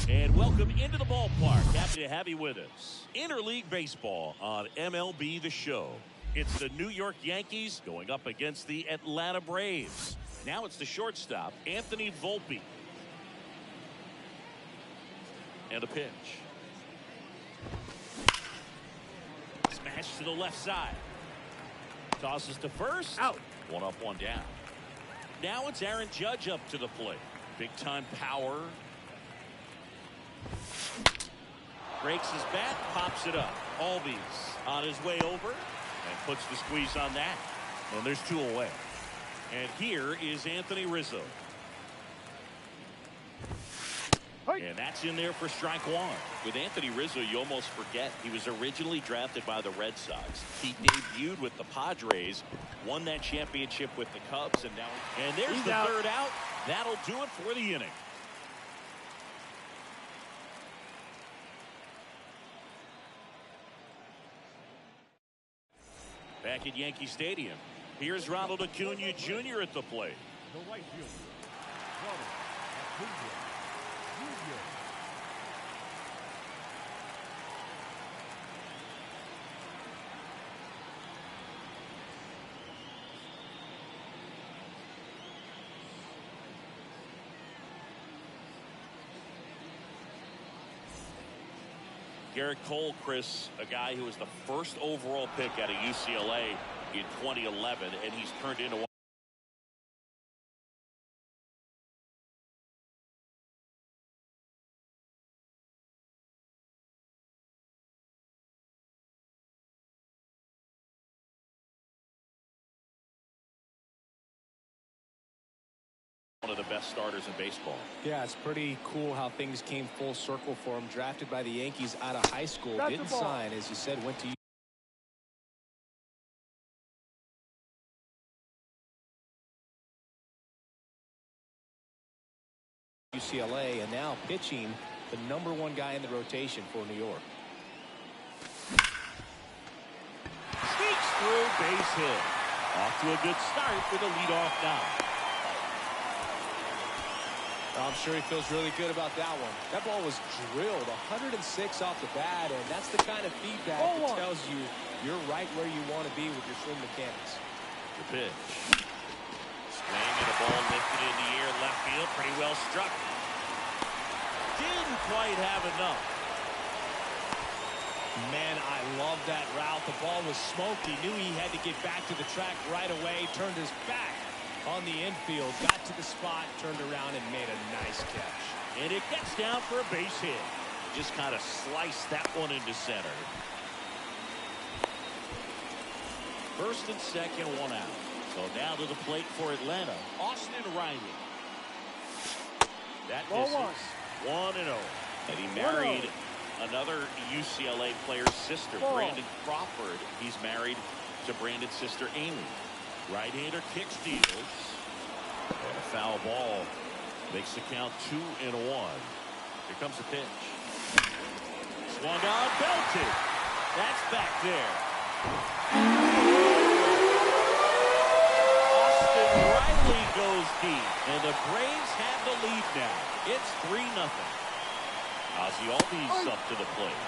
And welcome into the ballpark. Happy to have you with us. Interleague Baseball on MLB The Show. It's the New York Yankees going up against the Atlanta Braves. Now it's the shortstop, Anthony Volpe. And a pitch. Smash to the left side. Tosses to first. Out. One up, one down. Now it's Aaron Judge up to the plate. Big time power. Breaks his bat, pops it up. Albies on his way over and puts the squeeze on that. And there's two away. And here is Anthony Rizzo. And that's in there for strike one. With Anthony Rizzo, you almost forget he was originally drafted by the Red Sox. He debuted with the Padres, won that championship with the Cubs, and now there's the third out. That'll do it for the inning. Back at Yankee Stadium, here's Ronald Acuna Jr. at the plate. The right fielder, Ronald Acuna Jr. Garrett Cole, Chris, a guy who was the first overall pick out of UCLA in 2011, and he's turned into one. One of the best starters in baseball. Yeah, it's pretty cool how things came full circle for him. Drafted by the Yankees out of high school, didn't sign, as you said, went to UCLA, and now pitching the #1 guy in the rotation for New York. Sneaks through, base hit. Off to a good start with a leadoff knock. I'm sure he feels really good about that one. That ball was drilled 106 off the bat, and that's the kind of feedback that tells you you're right where you want to be with your swing mechanics. The pitch. Swing and a ball lifted in the air, left field, pretty well struck. Didn't quite have enough. Man, I love that route. The ball was smoked. He knew he had to get back to the track right away, turned his back on the infield, got to the spot, turned around, and made a nice catch. And it gets down for a base hit. Just kind of sliced that one into center. First and second, one out. So now to the plate for Atlanta, Austin Riley. That misses. 1-0. And he married another UCLA player's sister, Brandon Crawford. He's married to Brandon's sister, Amy. Right-hander kick steals. And a foul ball makes the count 2-1. Here comes the pitch. Swung on, belted. That's back there. Austin Riley goes deep, and the Braves have the lead now. It's 3-0. Ozzie Albies up to the plate.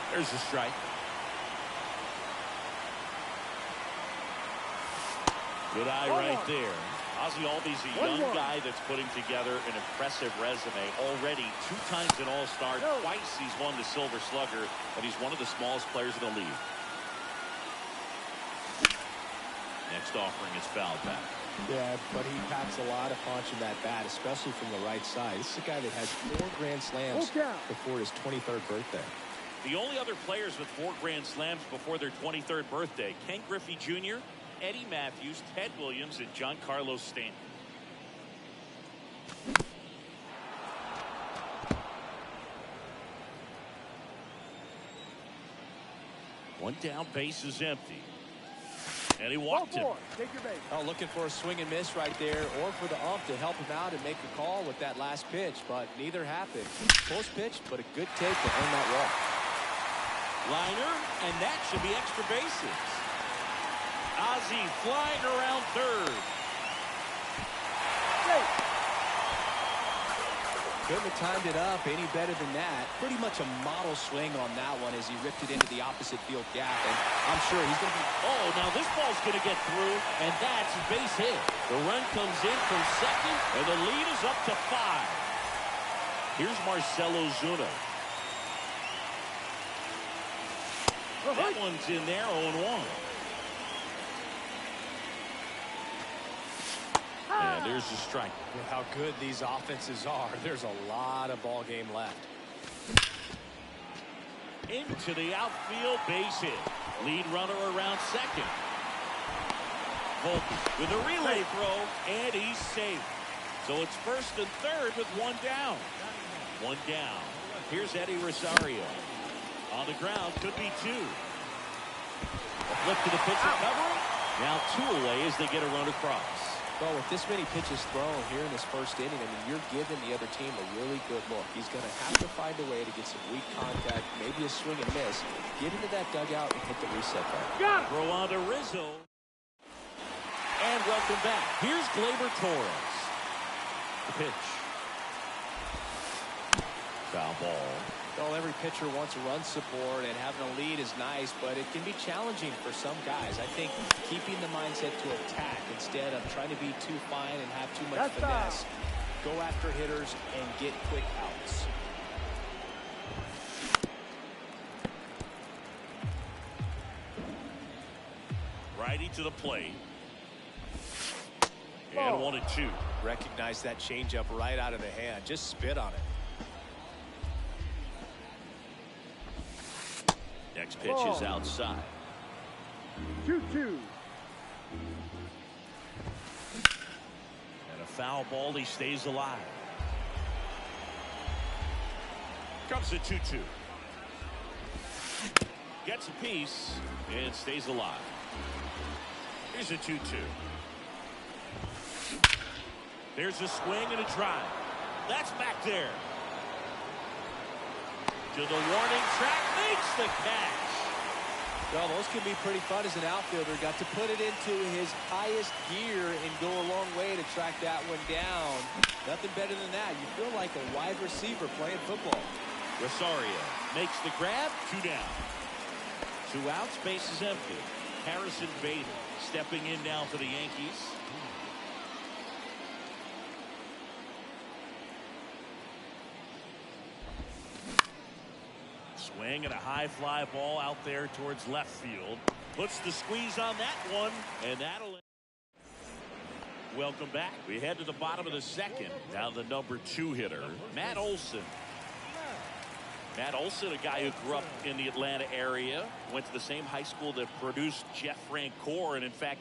There's the strike. Good eye right there. Ozzie Albies, a young guy that's putting together an impressive resume. Already 2 times an All-Star, twice he's won the Silver Slugger, and he's one of the smallest players in the league. Next offering is fouled back. Yeah, but he packs a lot of punch in that bat, especially from the right side. This is a guy that has 4 grand slams before his 23rd birthday. The only other players with 4 grand slams before their 23rd birthday: Ken Griffey Jr., Eddie Matthews, Ted Williams, and Giancarlo Stanton. One down, base is empty. And he walked him. Take your base. Oh, looking for a swing and miss right there, or for the ump to help him out and make a call with that last pitch, but neither happened. Close pitch, but a good take to earn that walk. Liner, and that should be extra bases. Ozzie flying around third. Couldn't have timed it up any better than that. Pretty much a model swing on that one as he ripped it into the opposite field gap. And I'm sure he's going to be... Oh, now this ball's going to get through, and that's a base hit. The run comes in from second, and the lead is up to 5. Here's Marcell Ozuna. That one's in there, 0-1. And there's the strike. With how good these offenses are, there's a lot of ball game left. Into the outfield, base hit. Lead runner around second. Volpe with a relay throw, and he's safe. So it's first and third with 1 down. 1 down. Here's Eddie Rosario. On the ground, could be 2. A flip to the pitcher, covering. Now 2 away as they get a run across. Well, with this many pitches thrown here in this first inning, I mean, you're giving the other team a really good look. He's going to have to find a way to get some weak contact, maybe a swing and miss, get into that dugout and hit the reset button. Throw on to Rizzo. And welcome back. Here's Gleyber Torres. The pitch. Foul ball. Well, every pitcher wants run support, and having a lead is nice, but it can be challenging for some guys. I think keeping the mindset to attack instead of trying to be too fine and have too much finesse. Go after hitters and get quick outs. Righty to the plate. And 1-2. Recognize that changeup right out of the hand. Just spit on it. Next pitch is outside. 2-2. And a foul ball. He stays alive. Comes a 2-2. Gets a piece and stays alive. Here's a 2-2. There's a swing and a drive. That's back there. To the warning track, makes the catch. Well, those can be pretty fun as an outfielder. Got to put it into his highest gear and go a long way to track that one down. Nothing better than that. You feel like a wide receiver playing football. Rosario makes the grab, 2 down. 2 outs, base is empty. Harrison Bader stepping in now for the Yankees. Swing and a high fly ball out there towards left field. Puts the squeeze on that one, and that'll... Welcome back. We head to the bottom of the second. Now the number 2 hitter, Matt Olson. Matt Olson, a guy who grew up in the Atlanta area, went to the same high school that produced Jeff Francoeur, and in fact,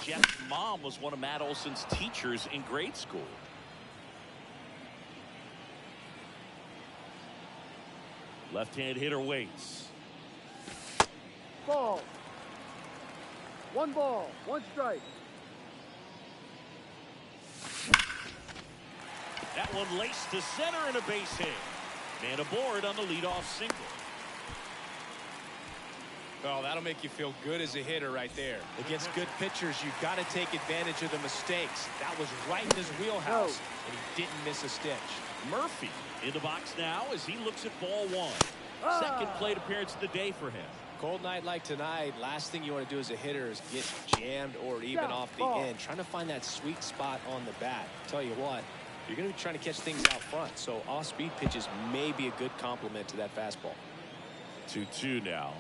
Jeff's mom was one of Matt Olson's teachers in grade school. Left-hand hitter waits. Ball. 1 ball, 1 strike. That one laced to center and a base hit. Man aboard on the leadoff single. Well, that'll make you feel good as a hitter right there. Against good pitchers, you've got to take advantage of the mistakes. That was right in his wheelhouse, and he didn't miss a stitch. Murphy in the box now as he looks at ball 1. Second plate appearance of the day for him. Cold night like tonight, last thing you want to do as a hitter is get jammed or even off the end. Trying to find that sweet spot on the bat. Tell you what, you're going to be trying to catch things out front, so off-speed pitches may be a good complement to that fastball. 2-2 now.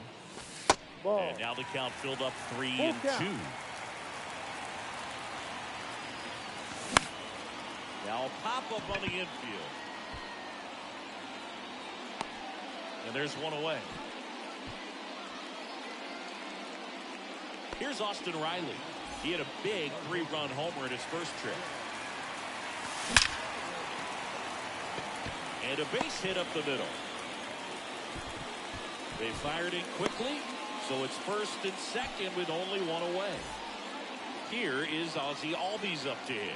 Ball. And now the count filled up 3-2. Now pop up on the infield. And there's one away. Here's Austin Riley. He had a big 3-run homer in his first trip. And a base hit up the middle. They fired it quickly, so it's first and second with only one away. Here is Ozzie Albies up to hit.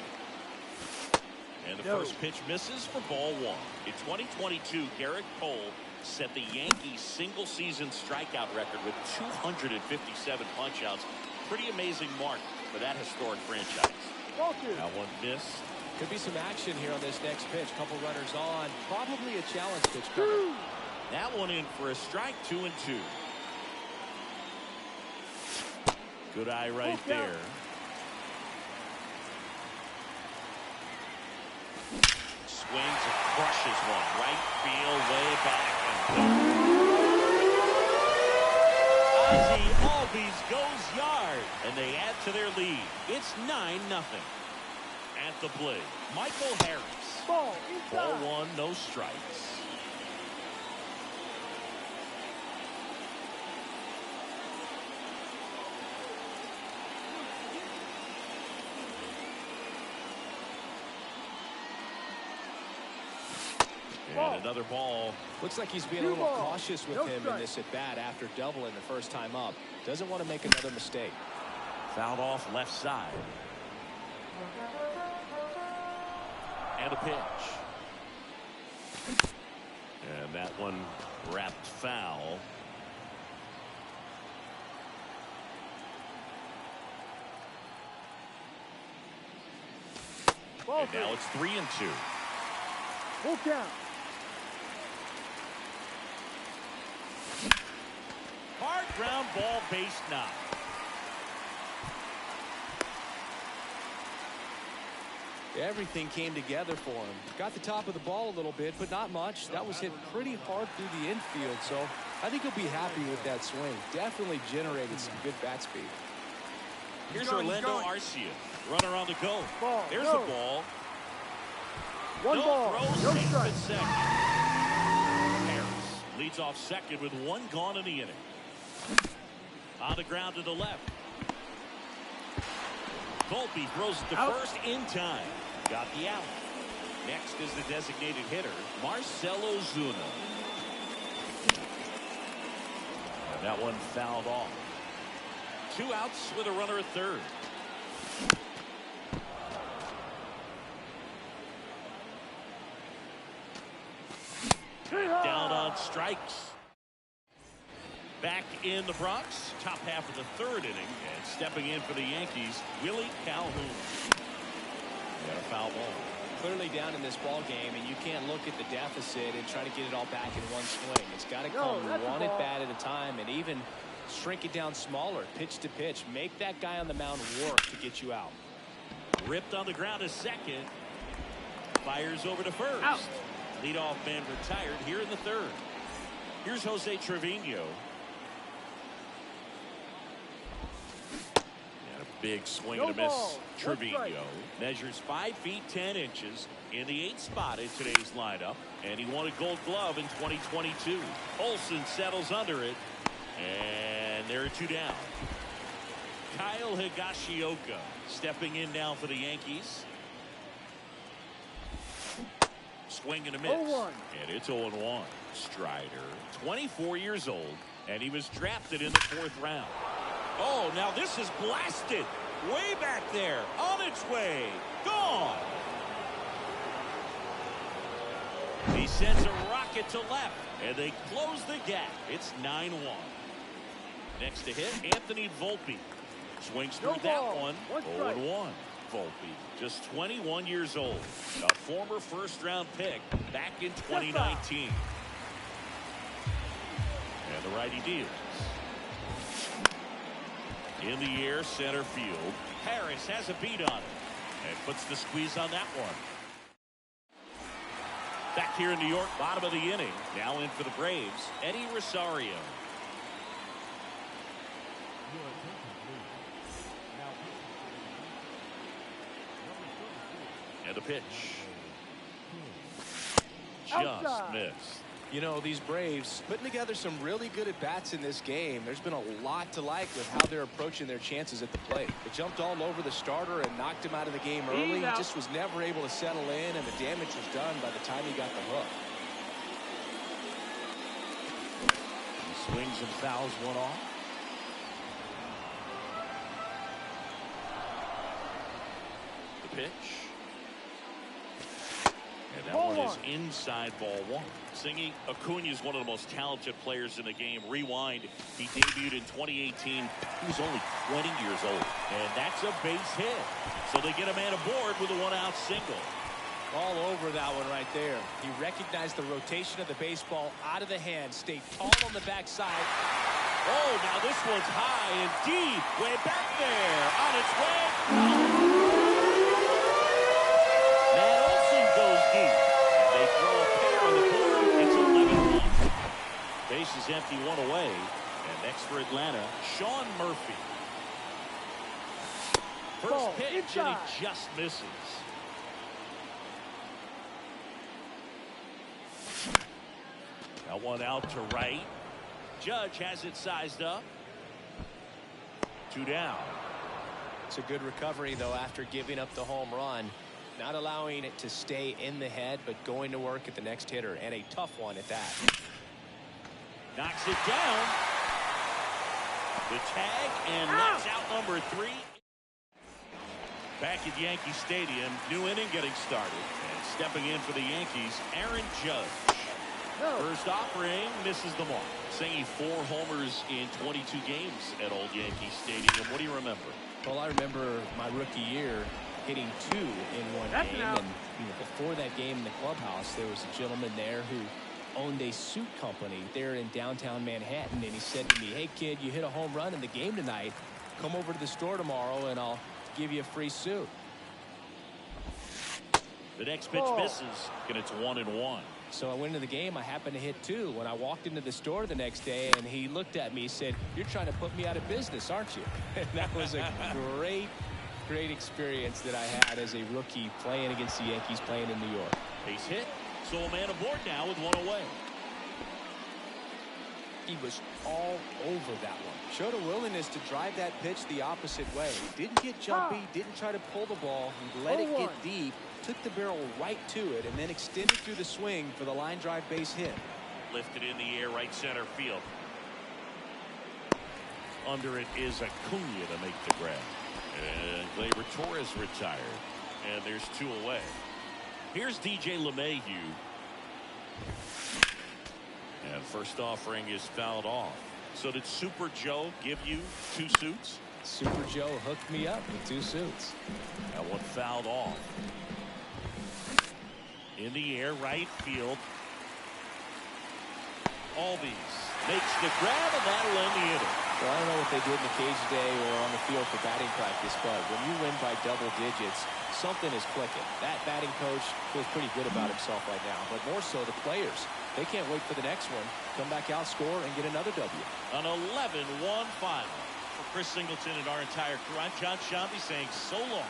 And the first pitch misses for ball 1. In 2022, Garrett Cole set the Yankees single-season strikeout record with 257 punch-outs. Pretty amazing mark for that historic franchise. That one missed. Could be some action here on this next pitch. Couple runners on. Probably a challenge pitch coming. That one in for a strike. 2-2. Good eye right there. Swings and crushes one. Right field, way back. Ozzie Albies goes yard. And they add to their lead. It's 9-0. At the plate, Michael Harris. Ball 1, no strikes. And another ball. Looks like he's being a little cautious with him in this at bat after doubling the first time up. Doesn't want to make another mistake. Fouled off left side. And a pitch. And that one wrapped foul. And now it's 3-2. Full count. Hard ground ball, base knock. Everything came together for him. Got the top of the ball a little bit, but not much. That was hit pretty hard through the infield, so I think he'll be happy with that swing. Definitely generated some good bat speed. Here's Orlando Arcia. Runner on the go. There's the ball. One ball, no strike. Second. Harris leads off second with 1 gone in the inning. On the ground to the left. Volpe throws it to first in time. Got the out. Next is the designated hitter, Marcell Ozuna. And that one fouled off. 2 outs with a runner at third. Down on strikes. Back in the Bronx, top half of the third inning, and stepping in for the Yankees, Willie Calhoun. Got a foul ball. Clearly down in this ball game, and you can't look at the deficit and try to get it all back in one swing. It's got to come one at bat at a time, and even shrink it down smaller, pitch to pitch. Make that guy on the mound work to get you out. Ripped on the ground to second. Fires over to first. Out. Leadoff man retired here in the third. Here's Jose Trevino. And a big swing and a miss. Trevino measures 5 feet 10 inches in the 8th spot in today's lineup, and he won a Gold Glove in 2022. Olsen settles under it, and there are 2 down. Kyle Higashioka stepping in now for the Yankees. Swing and a miss. 0-1. And it's 0-1. Strider, 24 years old, and he was drafted in the 4th round. Oh, now this is blasted. Way back there. On its way. Gone. He sends a rocket to left, and they close the gap. It's 9-1. Next to hit, Anthony Volpe. Swings through that one. 0-1. Volpe, just 21 years old, a former first-round pick back in 2019. And the righty deals. In the air, center field. Harris has a beat on it and puts the squeeze on that one. Back here in New York, bottom of the inning. Now in for the Braves, Eddie Rosario. And the pitch. Just Outside. missed. You know, these Braves putting together some really good at-bats in this game. There's been a lot to like with how they're approaching their chances at the plate. They jumped all over the starter and knocked him out of the game early. He just was never able to settle in, and the damage was done by the time he got the hook. He swings and fouls one off. The pitch. And that one is inside ball one. Singy, Acuna is one of the most talented players in the game. Rewind, he debuted in 2018. He was only 20 years old. And that's a base hit. So they get a man aboard with a one-out single. All over that one right there. He recognized the rotation of the baseball out of the hand, stayed tall on the backside. Oh, now this one's high and deep. Way back there. On its way. Matt Olson goes deep. They throw a pair on the board. It's 11-1. Base is empty, one away. And next for Atlanta, Sean Murphy. First pitch, and he just misses. That one out to right. Judge has it sized up. 2 down. It's a good recovery, though, after giving up the home run. Not allowing it to stay in the head, but going to work at the next hitter, and a tough one at that. Knocks it down. The tag, and that's out number 3. Back at Yankee Stadium, new inning getting started. And stepping in for the Yankees, Aaron Judge. First offering, misses the mark. Saying 4 homers in 22 games at Old Yankee Stadium. What do you remember? Well, I remember my rookie year hitting 2 in one game. And before that game in the clubhouse, there was a gentleman there who owned a suit company there in downtown Manhattan. And he said to me, "Hey, kid, you hit a home run in the game tonight. Come over to the store tomorrow, and I'll give you a free suit." The next pitch misses, and it's 1-1. So I went into the game. I happened to hit 2. When I walked into the store the next day, and he looked at me, he said, "You're trying to put me out of business, aren't you?" And that was a great experience that I had as a rookie playing against the Yankees, playing in New York. Base hit. So a man aboard now with 1 away. He was all over that one. Showed a willingness to drive that pitch the opposite way. Didn't get jumpy, didn't try to pull the ball. He let it get deep, took the barrel right to it, and then extended through the swing for the line drive base hit. Lifted in the air, right center field. Under it is Acuna to make the grab. And Gleyber Torres retired. And there's 2 away. Here's DJ LeMahieu. And first offering is fouled off. So did Super Joe give you 2 suits? Super Joe hooked me up with 2 suits. That one fouled off. In the air, right field. Albies makes the grab, and that'll end the inning. Well, I don't know what they did in the cage today or on the field for batting practice, but when you win by double digits, something is clicking. That batting coach feels pretty good about himself right now, but more so the players. They can't wait for the next one. Come back out, score, and get another W. An 11-1 final. For Chris Singleton and our entire crew, I'm John Shambi saying so long.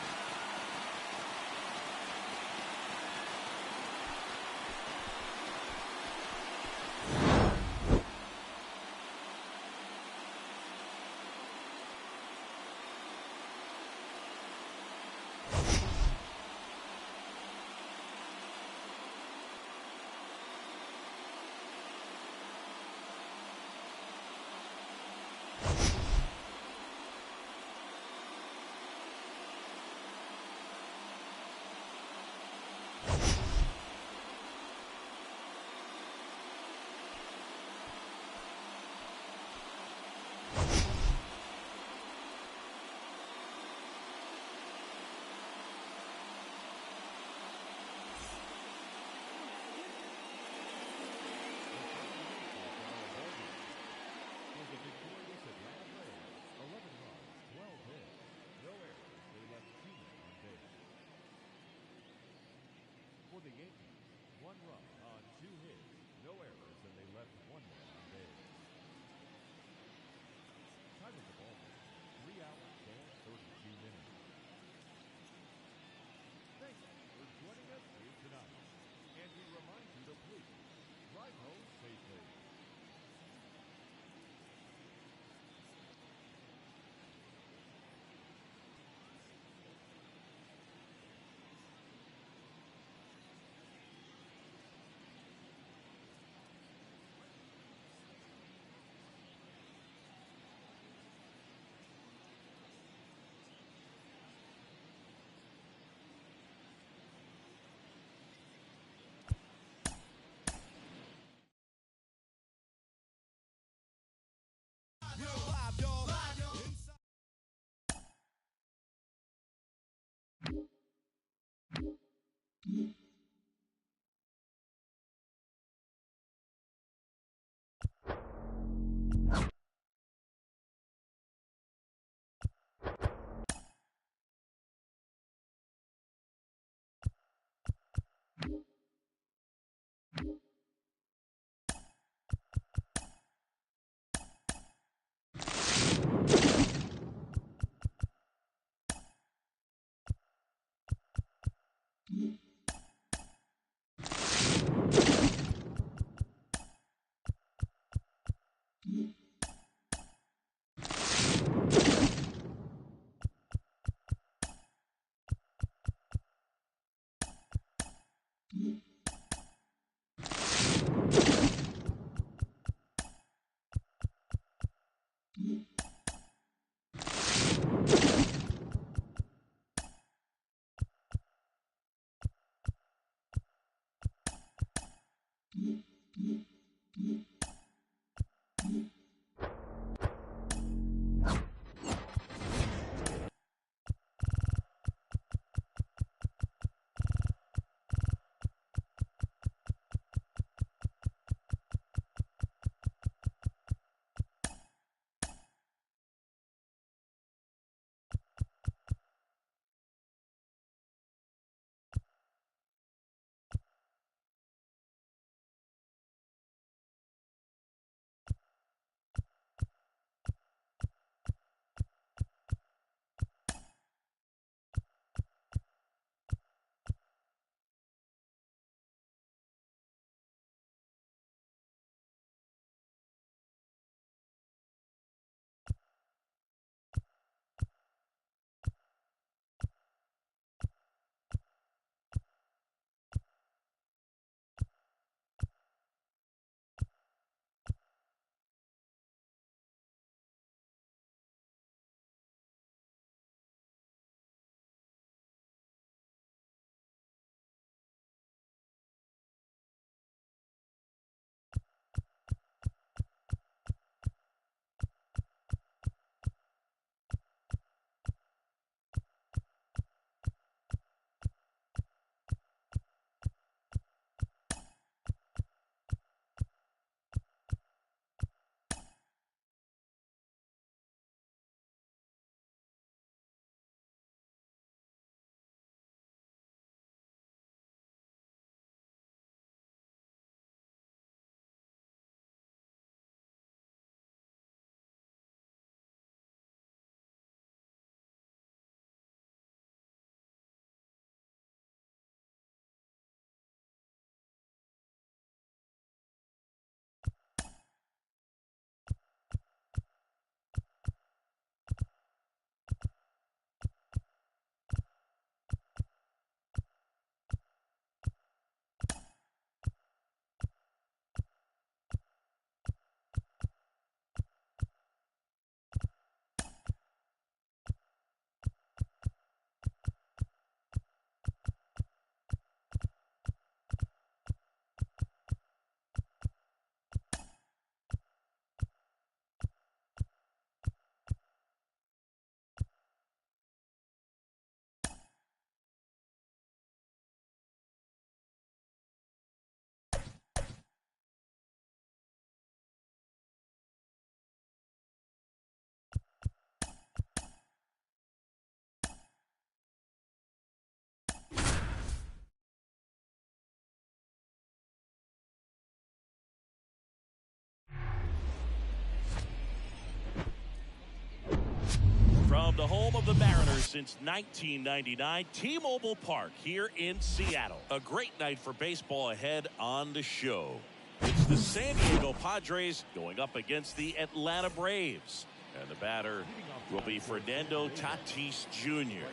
From the home of the Mariners since 1999, T-Mobile Park here in Seattle. A great night for baseball ahead on the show. It's the San Diego Padres going up against the Atlanta Braves. And the batter will be Fernando Tatis Jr.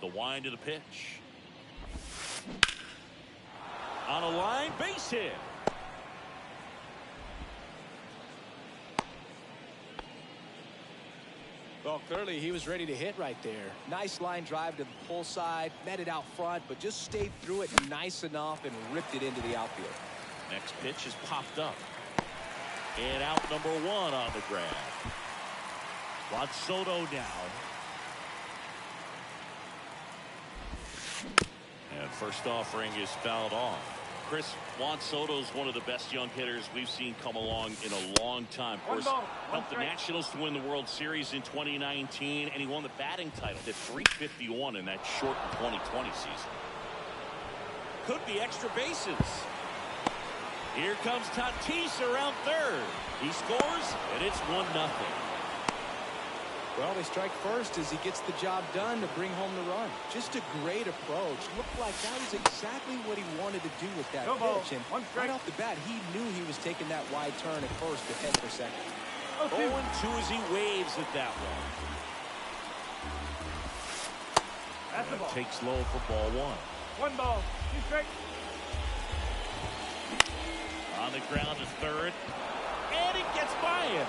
The wind of the pitch. On a line, base hit. Well, clearly he was ready to hit right there. Nice line drive to the pull side, met it out front, but just stayed through it nice enough and ripped it into the outfield. Next pitch is popped up. And out number one on the grab. Juan Soto now. And first offering is fouled off. Chris, Juan Soto's one of the best young hitters we've seen come along in a long time. Of course, helped the Nationals to win the World Series in 2019, and he won the batting title at 351 in that short 2020 season. Could be extra bases. Here comes Tatis around third. He scores, and it's 1-0. Well, they strike first as he gets the job done to bring home the run. Just a great approach. Looked like that was exactly what he wanted to do with that pitch. And right off the bat, he knew he was taking that wide turn at first to head for second. 0-2 as he waves at that one. That's the ball. Takes low for ball one. 1 ball, 2 strikes. On the ground to third. And it gets by him.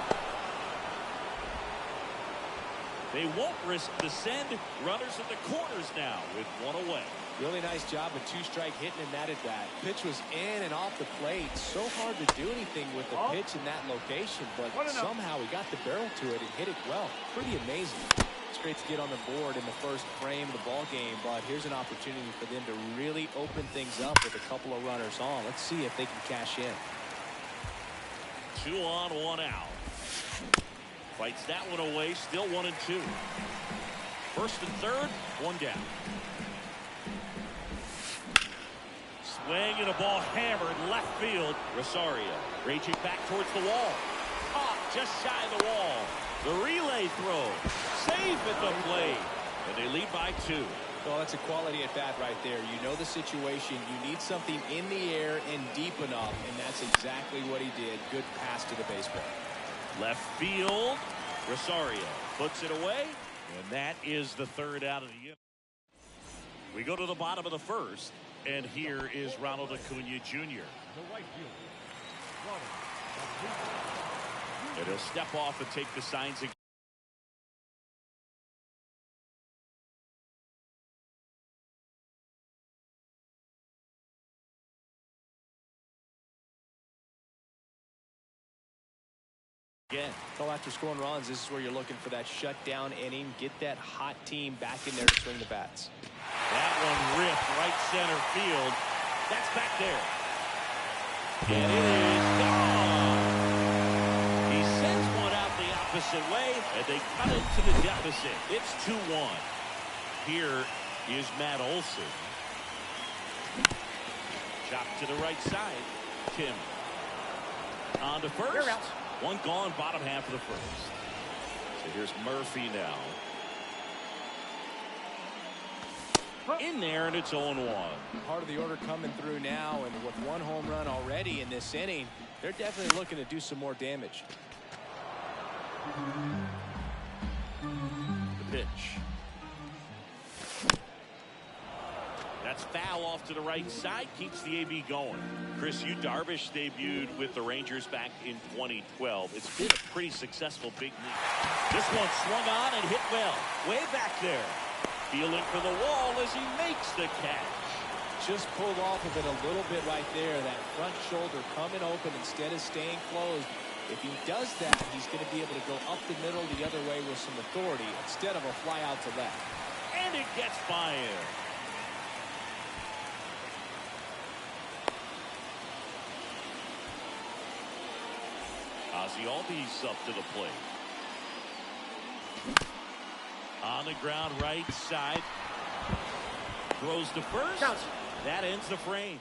They won't risk the send. Runners at the corners now with 1 away. Really nice job of 2-strike hitting in that at bat. Pitch was in and off the plate. So hard to do anything with the pitch in that location, but somehow he got the barrel to it and hit it well. Pretty amazing. It's great to get on the board in the first frame of the ball game, but here's an opportunity for them to really open things up with a couple of runners on. Let's see if they can cash in. 2 on, 1 out. Fights that one away, still 1-2. First and third, 1 down. Swing and a ball hammered left field. Rosario raging back towards the wall. Caught just shy of the wall. The relay throw. Safe at the plate. And they lead by 2. Well, that's a quality at bat right there. You know the situation. You need something in the air and deep enough, and that's exactly what he did. Good pass to the baseball. Left field. Rosario puts it away, and that is the third out of the inning. We go to the bottom of the first, and here is Ronald Acuna Jr. And he'll step off and take the signs again. So after scoring runs, this is where you're looking for that shutdown inning. Get that hot team back in there to swing the bats. That one ripped right center field. That's back there. And it is gone. He sends one out the opposite way, and they cut it to the deficit. It's 2-1. Here is Matt Olson. Chop to the right side. Tim. On to first. One gone, bottom half of the first. So here's Murphy now. In there, and it's 0-1. Part of the order coming through now, and with 1 home run already in this inning, they're definitely looking to do some more damage. The pitch. That's foul off to the right side. Keeps the AB going. Chris, Yu Darvish debuted with the Rangers back in 2012. It's been a pretty successful big league. This one swung on and hit well. Way back there. Feeling for the wall as he makes the catch. Just pulled off of it a little bit right there. That front shoulder coming open instead of staying closed. If he does that, he's going to be able to go up the middle the other way with some authority instead of a fly out to left. And it gets by him. Ozzie Albies up to the plate. On the ground right side. Throws to first. That ends the frame.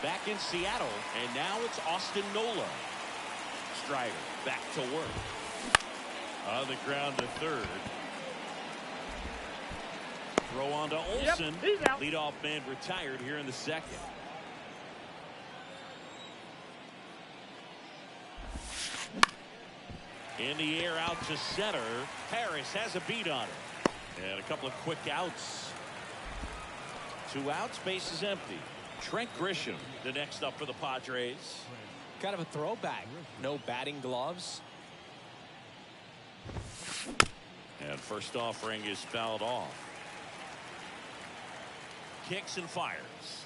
Back in Seattle, and now it's Austin Nola. Strider back to work. On the ground to third. Throw on to Olsen. Leadoff man retired here in the second. In the air out to center. Harris has a beat on it. And a couple of quick outs. 2 outs, base is empty. Trent Grisham, the next up for the Padres. Kind of a throwback. No batting gloves. And first offering is fouled off. Kicks and fires.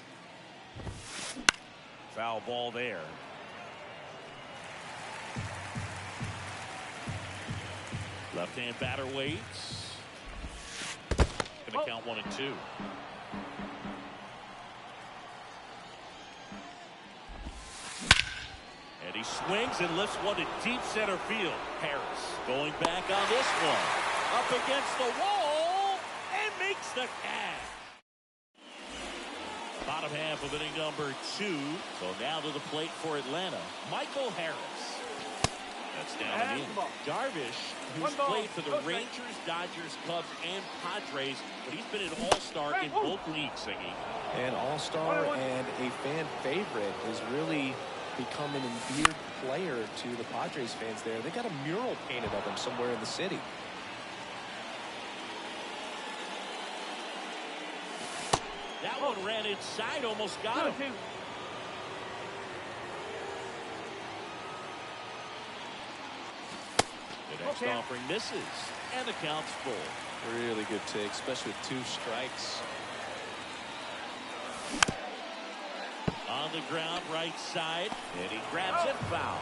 Foul ball there. Left-hand batter waits. Going to count 1-2. And he swings and lifts one to deep center field. Harris going back on this one. Up against the wall and makes the catch. Bottom half of inning number 2. So now to the plate for Atlanta, Michael Harris. That's down again. Darvish, who's played for the Rangers, Dodgers, Cubs, and Padres, but he's been an all-star in both leagues, Siggy. An all-star and a fan favorite is really become an endeared player to the Padres fans there. They got a mural painted of him somewhere in the city. That one ran inside, almost got him. The next offering misses, and the count's full. Really good take, especially with 2 strikes. On the ground, right side, and he grabs it, foul.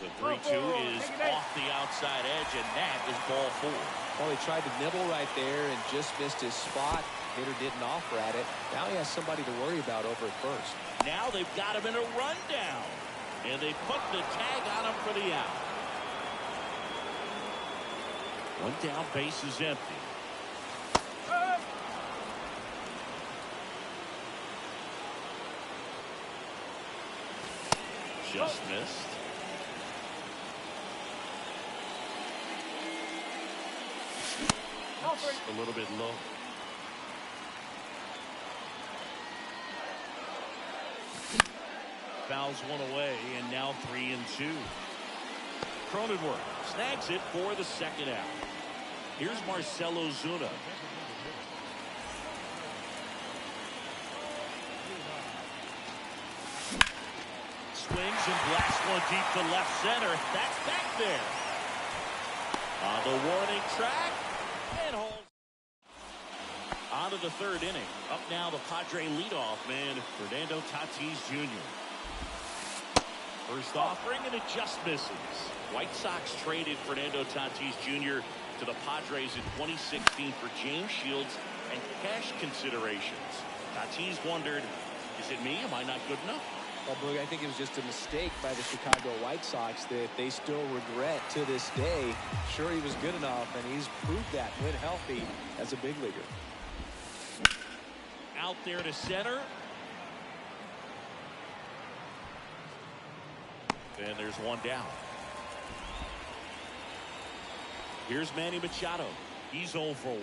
The 3-2 is off the outside edge, and that is ball 4. Well, he tried to nibble right there and just missed his spot. Hitter didn't offer at it. Now he has somebody to worry about over at first. Now they've got him in a rundown, and they put the tag on him for the out. One down, base is empty. Just missed. A little bit low. Fouls one away, and now 3-2. Cronenworth snags it for the second out. Here's Marcell Ozuna. Swings and blasts one deep to left center. That's back there. On the warning track. And holds. On to the 3rd inning. Up now the Padre leadoff man, Fernando Tatis Jr. First offering, and it just misses. White Sox traded Fernando Tatis Jr. to the Padres in 2016 for James Shields and cash considerations. Tatis wondered, is it me? Am I not good enough? Well, Boog, I think it was just a mistake by the Chicago White Sox that they still regret to this day. Sure, he was good enough, and he's proved that when healthy as a big leaguer. Out there to center. And there's one down. Here's Manny Machado. He's 0 for 1.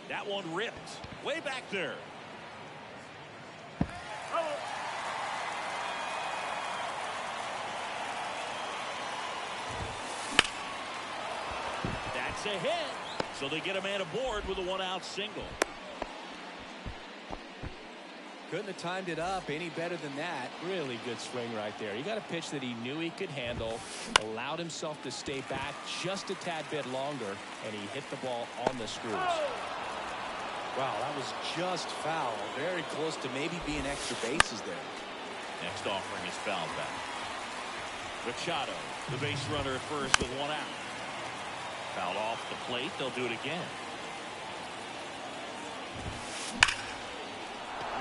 That one ripped way back there. That's a hit. So they get a man aboard with a 1-out single. Couldn't have timed it up any better than that. Really good swing right there. He got a pitch that he knew he could handle, allowed himself to stay back just a tad bit longer, and he hit the ball on the screws. Wow, that was just foul. Very close to maybe being extra bases there. Next offering is fouled back. Machado, the base runner at first with 1 out. Fouled off the plate. They'll do it again.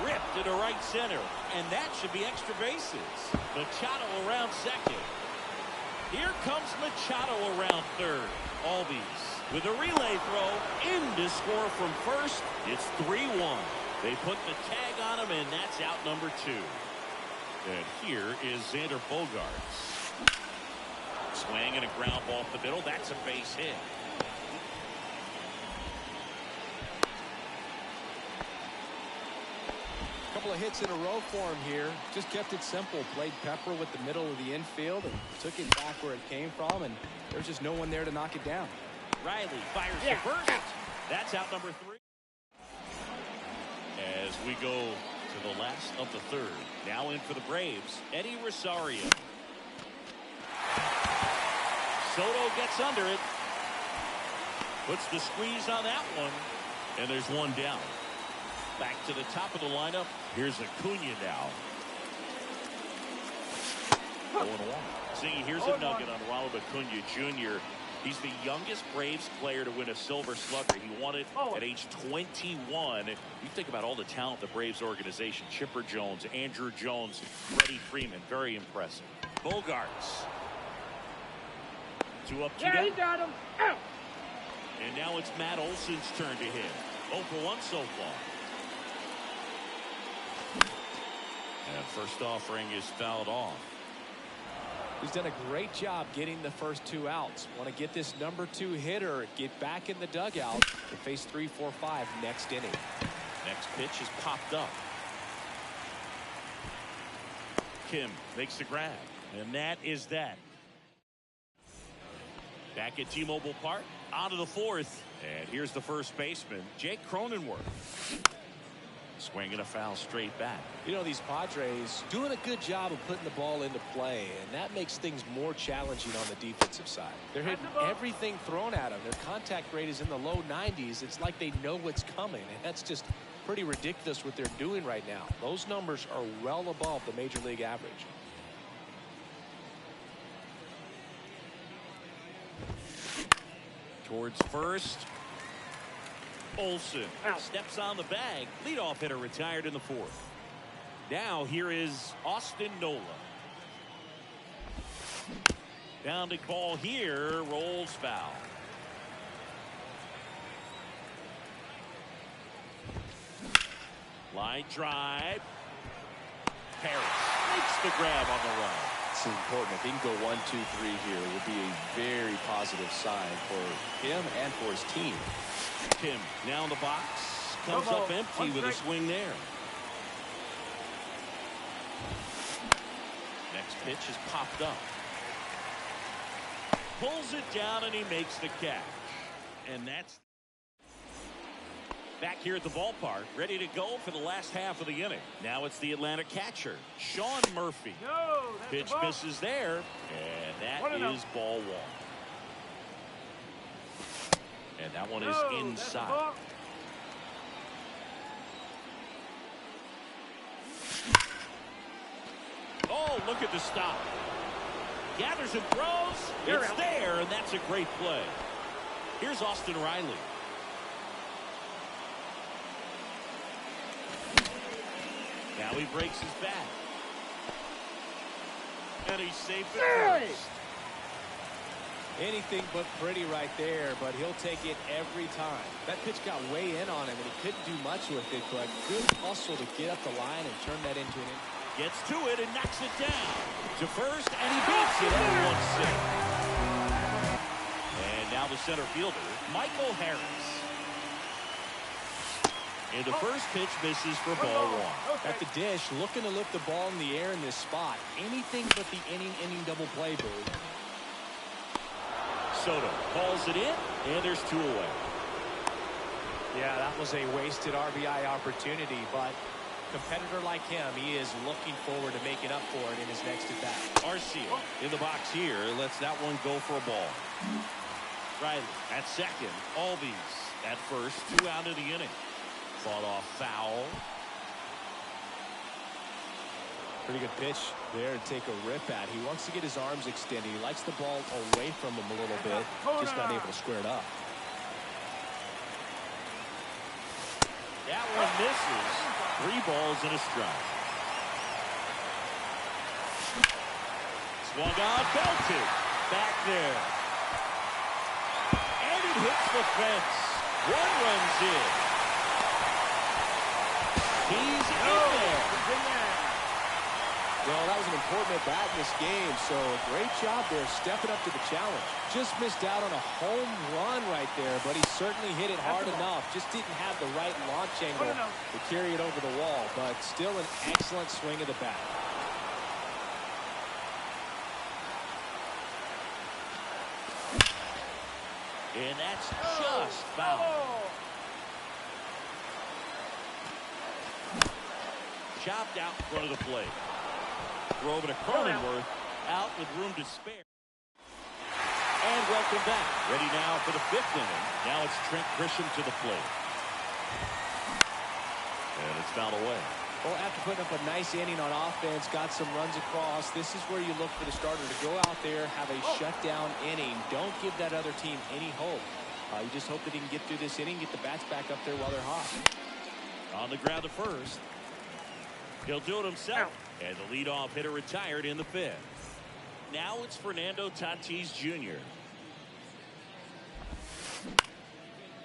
Ripped into right center, and that should be extra bases. Machado around second. Here comes Machado around third. Albies with a relay throw in to score from first. It's 3-1. They put the tag on him, and that's out number 2. And here is Xander Bogaerts. Swing and a ground ball up the middle. That's a base hit. Couple of hits in a row for him here. Just kept it simple. Played pepper with the middle of the infield and took it back where it came from, and there's just no one there to knock it down. Riley fires the first. That's out number 3. As we go to the last of the 3rd. Now in for the Braves, Eddie Rosario. Soto gets under it. Puts the squeeze on that one. And there's one down. Back to the top of the lineup. Here's Acuna now. 0-1. See, here's a nugget on Ronald Acuna Jr. He's the youngest Braves player to win a Silver Slugger. He won it at age 21. You think about all the talent the Braves organization. Chipper Jones, Andrew Jones, Freddie Freeman. Very impressive. Bogarts. 2 up, 2 down. Yeah, he got him. Out. And now it's Matt Olson's turn to hit. 0 for 1 so far. And first offering is fouled off. He's done a great job getting the first 2 outs. Want to get this number 2 hitter, get back in the dugout to face 3, 4, 5 next inning. Next pitch is popped up. Kim makes the grab, and that is that. Back at T-Mobile Park, on to the 4th, and here's the first baseman, Jake Cronenworth. Swinging a foul straight back. You know, these Padres doing a good job of putting the ball into play, and that makes things more challenging on the defensive side. They're hitting everything thrown at them. Their contact rate is in the low 90s. It's like they know what's coming, and that's just pretty ridiculous what they're doing right now. Those numbers are well above the major league average. Towards first. Olson steps on the bag. Leadoff hitter retired in the 4th. Now here is Austin Nola. Bounding ball here, rolls foul. Line drive. Harris makes the grab on the run. It's important. If he can go 1, 2, 3 here, it would be a very positive sign for him and for his team. Kim now in the box, comes up empty with a swing there. Next pitch is popped up. Pulls it down and he makes the catch. And that's back here at the ballpark, ready to go for the last half of the inning. Now it's the Atlanta catcher, Sean Murphy. Pitch misses there, and that is ball 1. And that one is inside. Oh, look at the stop. Gathers and throws. It's there, and that's a great play. Here's Austin Riley. Now he breaks his back. And he's safe at first. Anything but pretty right there, but he'll take it every time. That pitch got way in on him, and he couldn't do much with it, but good hustle to get up the line and turn that into an inning. Gets to it and knocks it down. To first, and he beats it. Everyone's safe. And now the center fielder, Michael Harris. And the first pitch misses for ball 1. At the dish, looking to lift the ball in the air in this spot. Anything but the inning double play, Bird. Soto calls it in, and there's 2 away. Yeah, that was a wasted RBI opportunity, but competitor like him, he is looking forward to making up for it in his next at-bat. Arcia in the box here, lets that one go for a ball. Riley at second, Albies at first, 2 out of the inning. Fought off foul. Pretty good pitch there to take a rip at. He wants to get his arms extended. He likes the ball away from him a little bit. Just not able to square it up. That one misses. 3 balls and a strike. Swung on, belted. Back there. And it hits the fence. 1 runs in. He's in there. Well, that was an important at-bat in this game, so great job there stepping up to the challenge. Just missed out on a home run right there, but he certainly hit it hard enough. Just didn't have the right launch angle to carry it over the wall, but still an excellent swing of the bat. And that's just foul. Chopped out in front of the plate. Throw over to Cronenworth, out with room to spare. Welcome back. Ready now for the 5th inning. Now it's Trent Grisham to the plate. And it's fouled away. Well, after putting up a nice inning on offense, got some runs across, this is where you look for the starter to go out there, have a shutdown inning. Don't give that other team any hope. You just hope that he can get through this inning, get the bats back up there while they're hot. On the ground to first. He'll do it himself. And the leadoff hitter retired in the 5th. Now it's Fernando Tatis Jr.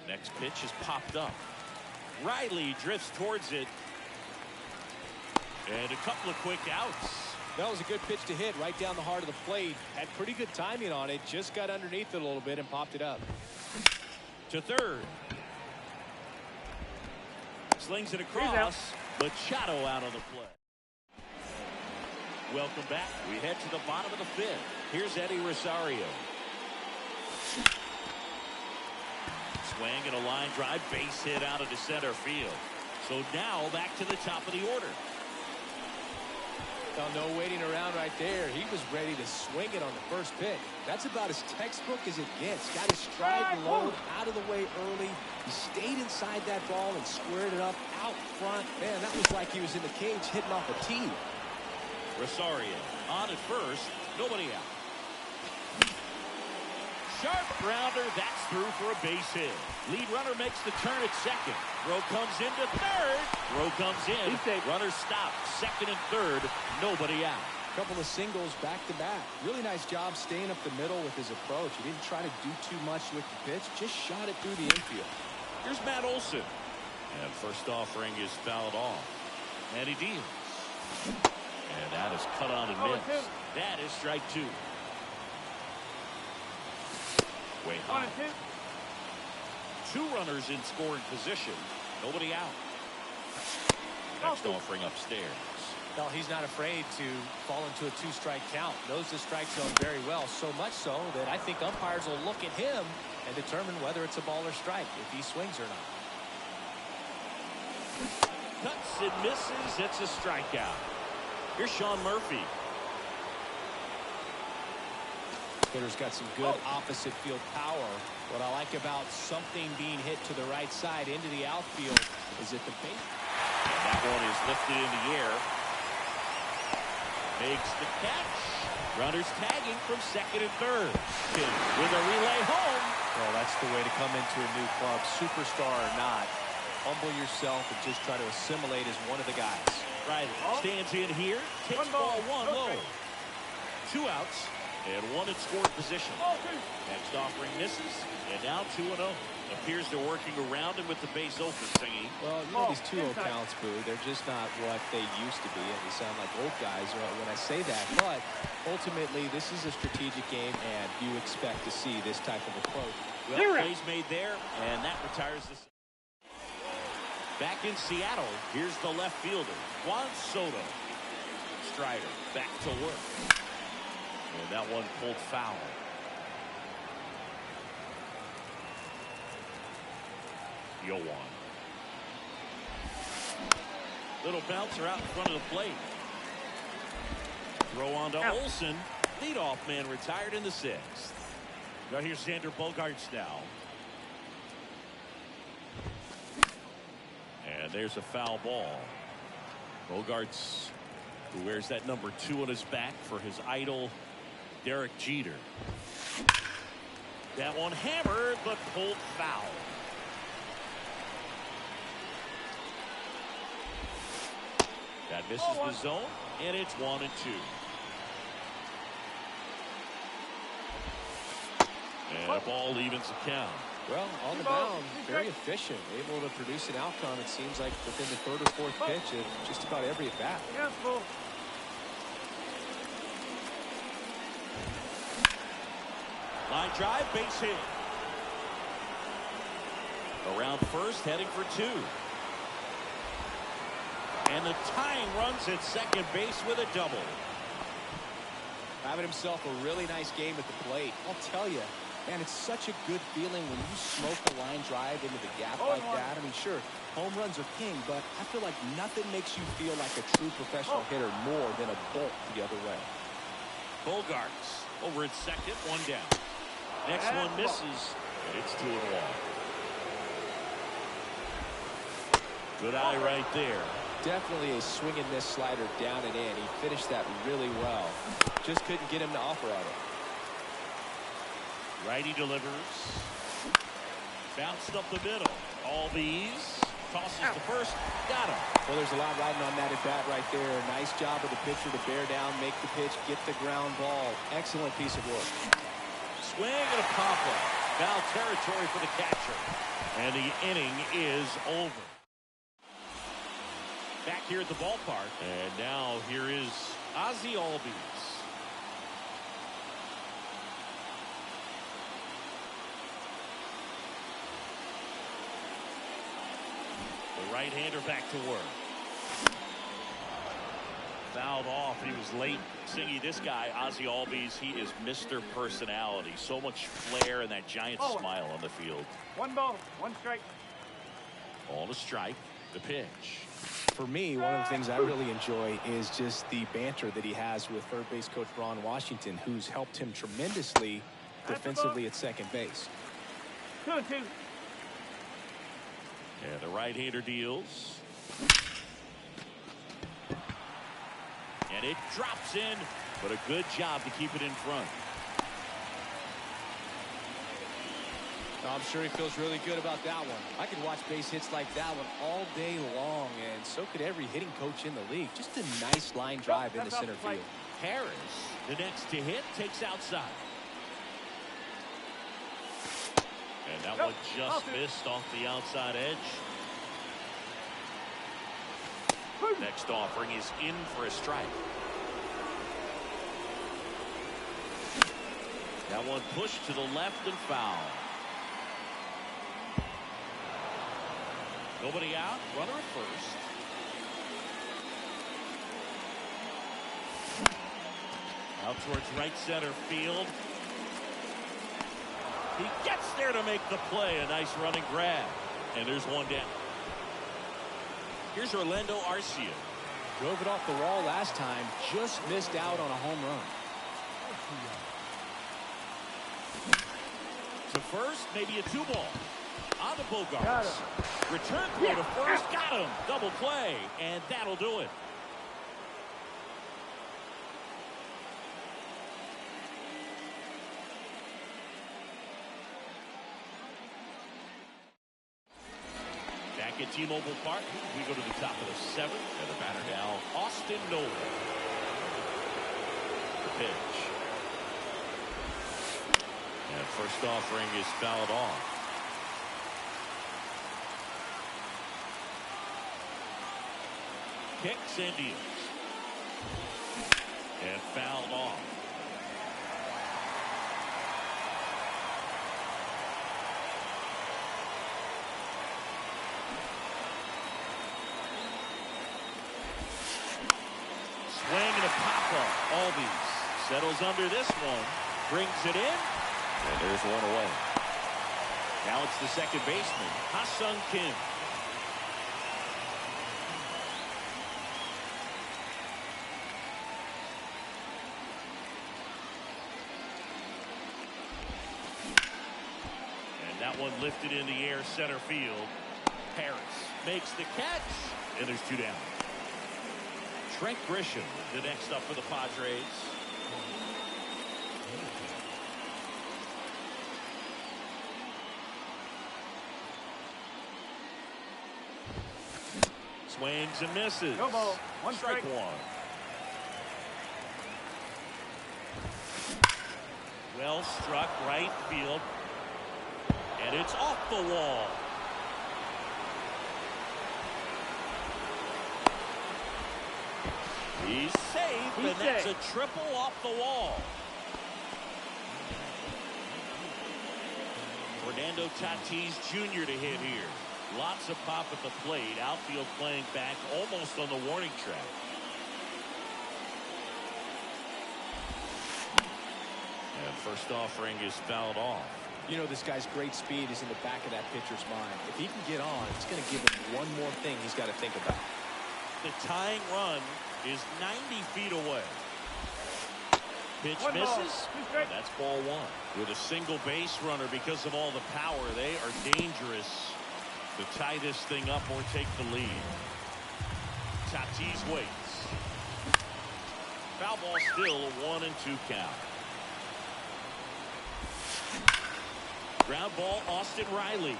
Next pitch is popped up. Riley drifts towards it. And a couple of quick outs. That was a good pitch to hit right down the heart of the plate. Had pretty good timing on it. Just got underneath it a little bit and popped it up. To third. Slings it across. Machado out of the play. Welcome back. We head to the bottom of the 5th. Here's Eddie Rosario. Swing and a line drive, base hit out of the center field. So now back to the top of the order. Well, no waiting around right there. He was ready to swing it on the first pitch. That's about as textbook as it gets. Got his stride low out of the way early. He stayed inside that ball and squared it up out front. Man, that was like he was in the cage hitting off a tee. Rosario on at first. Nobody out. Sharp grounder. That's through for a base hit. Lead runner makes the turn at second. Throw comes into third. Throw comes in. Runner stopped. Second and third. Nobody out. Couple of singles back to back. Really nice job staying up the middle with his approach. He didn't try to do too much with the pitch. Just shot it through the infield. Here's Matt Olson. And first offering is fouled off. And he deals. And that is cut on and missed. That is strike 2. Way high. 2 runners in scoring position. Nobody out. Next offering upstairs. Well, he's not afraid to fall into a 2-strike count. Knows the strike zone very well. So much so that I think umpires will look at him and determine whether it's a ball or strike, if he swings or not. Cuts and misses. It's a strikeout. Here's Sean Murphy. Hitter's got some good opposite field power. What I like about something being hit to the right side into the outfield is that the base. And that one is lifted in the air. Makes the catch. Runners tagging from second and third. With a relay home. Well, that's the way to come into a new club, superstar or not. Humble yourself and just try to assimilate as one of the guys. Right. Stands in here. Takes ball 1 low. 2 outs. And 1 in scoring position. Next offering misses. And now 2-0. Appears they're working around him with the base open, Singy. Well, you know these 2-0 counts, Boo, they're just not what they used to be. And they sound like old guys when I say that. But ultimately, this is a strategic game, and you expect to see this type of approach. Well, plays made there, and that retires this. Back in Seattle, here's the left fielder, Juan Soto. Strider back to work. And that one pulled foul. Yoan. Little bouncer out in front of the plate. Throw on to Olson. Leadoff man retired in the 6th. Now here's Xander Bogaerts now. And there's a foul ball. Bogaerts, who wears that number 2 on his back for his idol, Derek Jeter. That one hammered, but pulled foul. That misses the zone, and it's 1-2. And a ball evens the count. Well, on the mound, very efficient, able to produce an outcome, it seems like, within the 3rd or 4th pitch of just about every at-bat. Line drive, base hit. Around first, heading for 2. And the tying runs at second base with a double. Having himself a really nice game at the plate. I'll tell you, man, it's such a good feeling when you smoke a line drive into the gap like that. I mean, sure, home runs are king, but I feel like nothing makes you feel like a true professional hitter more than a bolt the other way. Bogaerts over at second, 1 down. Next one misses, and it's 2-1. Good eye right there. Definitely a swing and miss slider down and in. He finished that really well. Just couldn't get him to offer on it. Righty delivers. Bounced up the middle. All these. Tosses to first. Got him. Well, there's a lot riding on that at bat right there. Nice job of the pitcher to bear down, make the pitch, get the ground ball. Excellent piece of work. Swing and a pop-up. Foul territory for the catcher. And the inning is over. Back here at the ballpark. And now here is Ozzie Albies. The right-hander back to work. Fouled off. He was late. Singy, this guy, Ozzie Albies, he is Mr. Personality. So much flair and that giant smile on the field. 1 ball, 1 strike. Ball to strike. The pitch. For me, one of the things I really enjoy is just the banter that he has with third base coach Ron Washington, who's helped him tremendously defensively at second base. 2-2. And the right-hander deals. And it drops in, but a good job to keep it in front. I'm sure he feels really good about that one. I could watch base hits like that one all day long, and so could every hitting coach in the league. Just a nice line drive into center field. Harris, the next to hit, takes outside. And that one just missed off the outside edge. Next offering is in for a strike. That one pushed to the left and foul. Nobody out. Runner at first. Out towards right center field. He gets there to make the play. A nice running grab. And there's one down. Here's Orlando Arcia. Drove it off the wall last time. Just missed out on a home run. To first, maybe a 2-ball. On to Bogarts. Return throw to first. Got him. Double play. And that'll do it. Back at T-Mobile Park, we go to the top of the 7th. And the batter now, Austin Nolan. The pitch. And first offering is fouled off. Kicks and deals. And fouled off. Swing and a pop-up. Albies settles under this one. Brings it in. And there's one away. Now it's the second baseman, Ha-Sung Kim. And that one lifted in the air center field. Harris makes the catch. And there's 2 down. Trent Grisham, the next up for the Padres. Swings and misses. No ball. 1 strike. 1. Well struck right field. And it's off the wall. He's safe, and that's a triple off the wall. Fernando Tatis Jr. to hit here. Lots of pop at the plate. Outfield playing back almost on the warning track. And first offering is fouled off. You know, this guy's great speed is in the back of that pitcher's mind. If he can get on, it's going to give him one more thing he's got to think about. The tying run is 90 feet away. Pitch One ball, misses. two strikes. That's ball one. With a single base runner, because of all the power, they are dangerous to tie this thing up or take the lead. Tatis waits. Foul ball, still a 1-2 count. Ground ball, Austin Riley.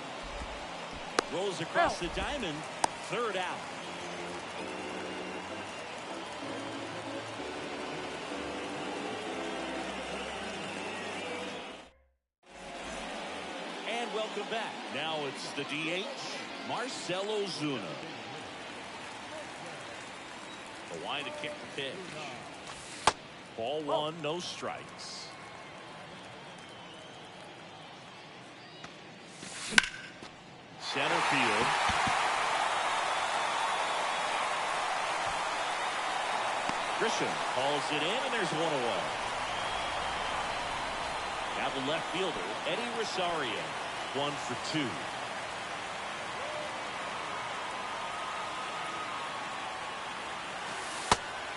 Rolls across the diamond. Third out. And welcome back. Now it's the DH, Marcell Ozuna. Kawhi to kick the pitch. Ball one, no strikes. Center field. Grisham calls it in, and there's one away. Now the left fielder, Eddie Rosario, 1 for 2.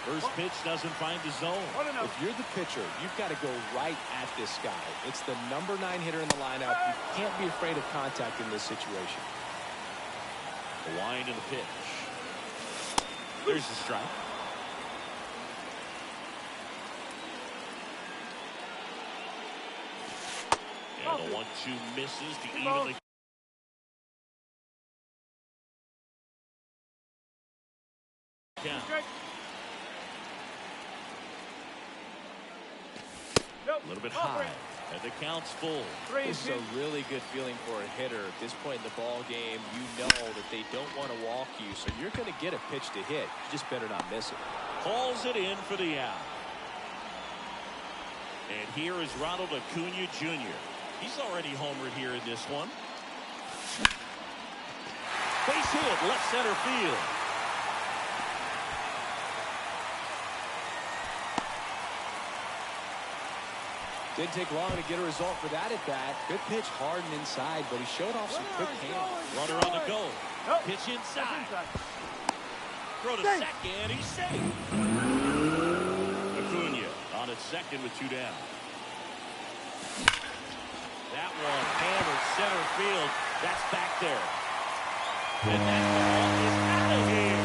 First pitch doesn't find the zone. If you're the pitcher, you've got to go right at this guy. It's the number 9 hitter in the lineup. You can't be afraid of contact in this situation. The wind and the pitch. There's the strike. And the 1-2 misses to even the count. A little bit high, and the count's full. This is a really good feeling for a hitter. At this point in the ball game, you know that they don't want to walk you, so you're going to get a pitch to hit. You just better not miss it. Calls it in for the out. And here is Ronald Acuna Jr. He's already homered here in this one. Base hit, left center field. Didn't take long to get a result for that at bat. Good pitch, hard and inside, but he showed off some quick hands. Runner on the go. Pitch inside. Throw to second. He's safe. Acuna on at second with 2 down. That one hammered center field. That's back there. And that ball is out of here.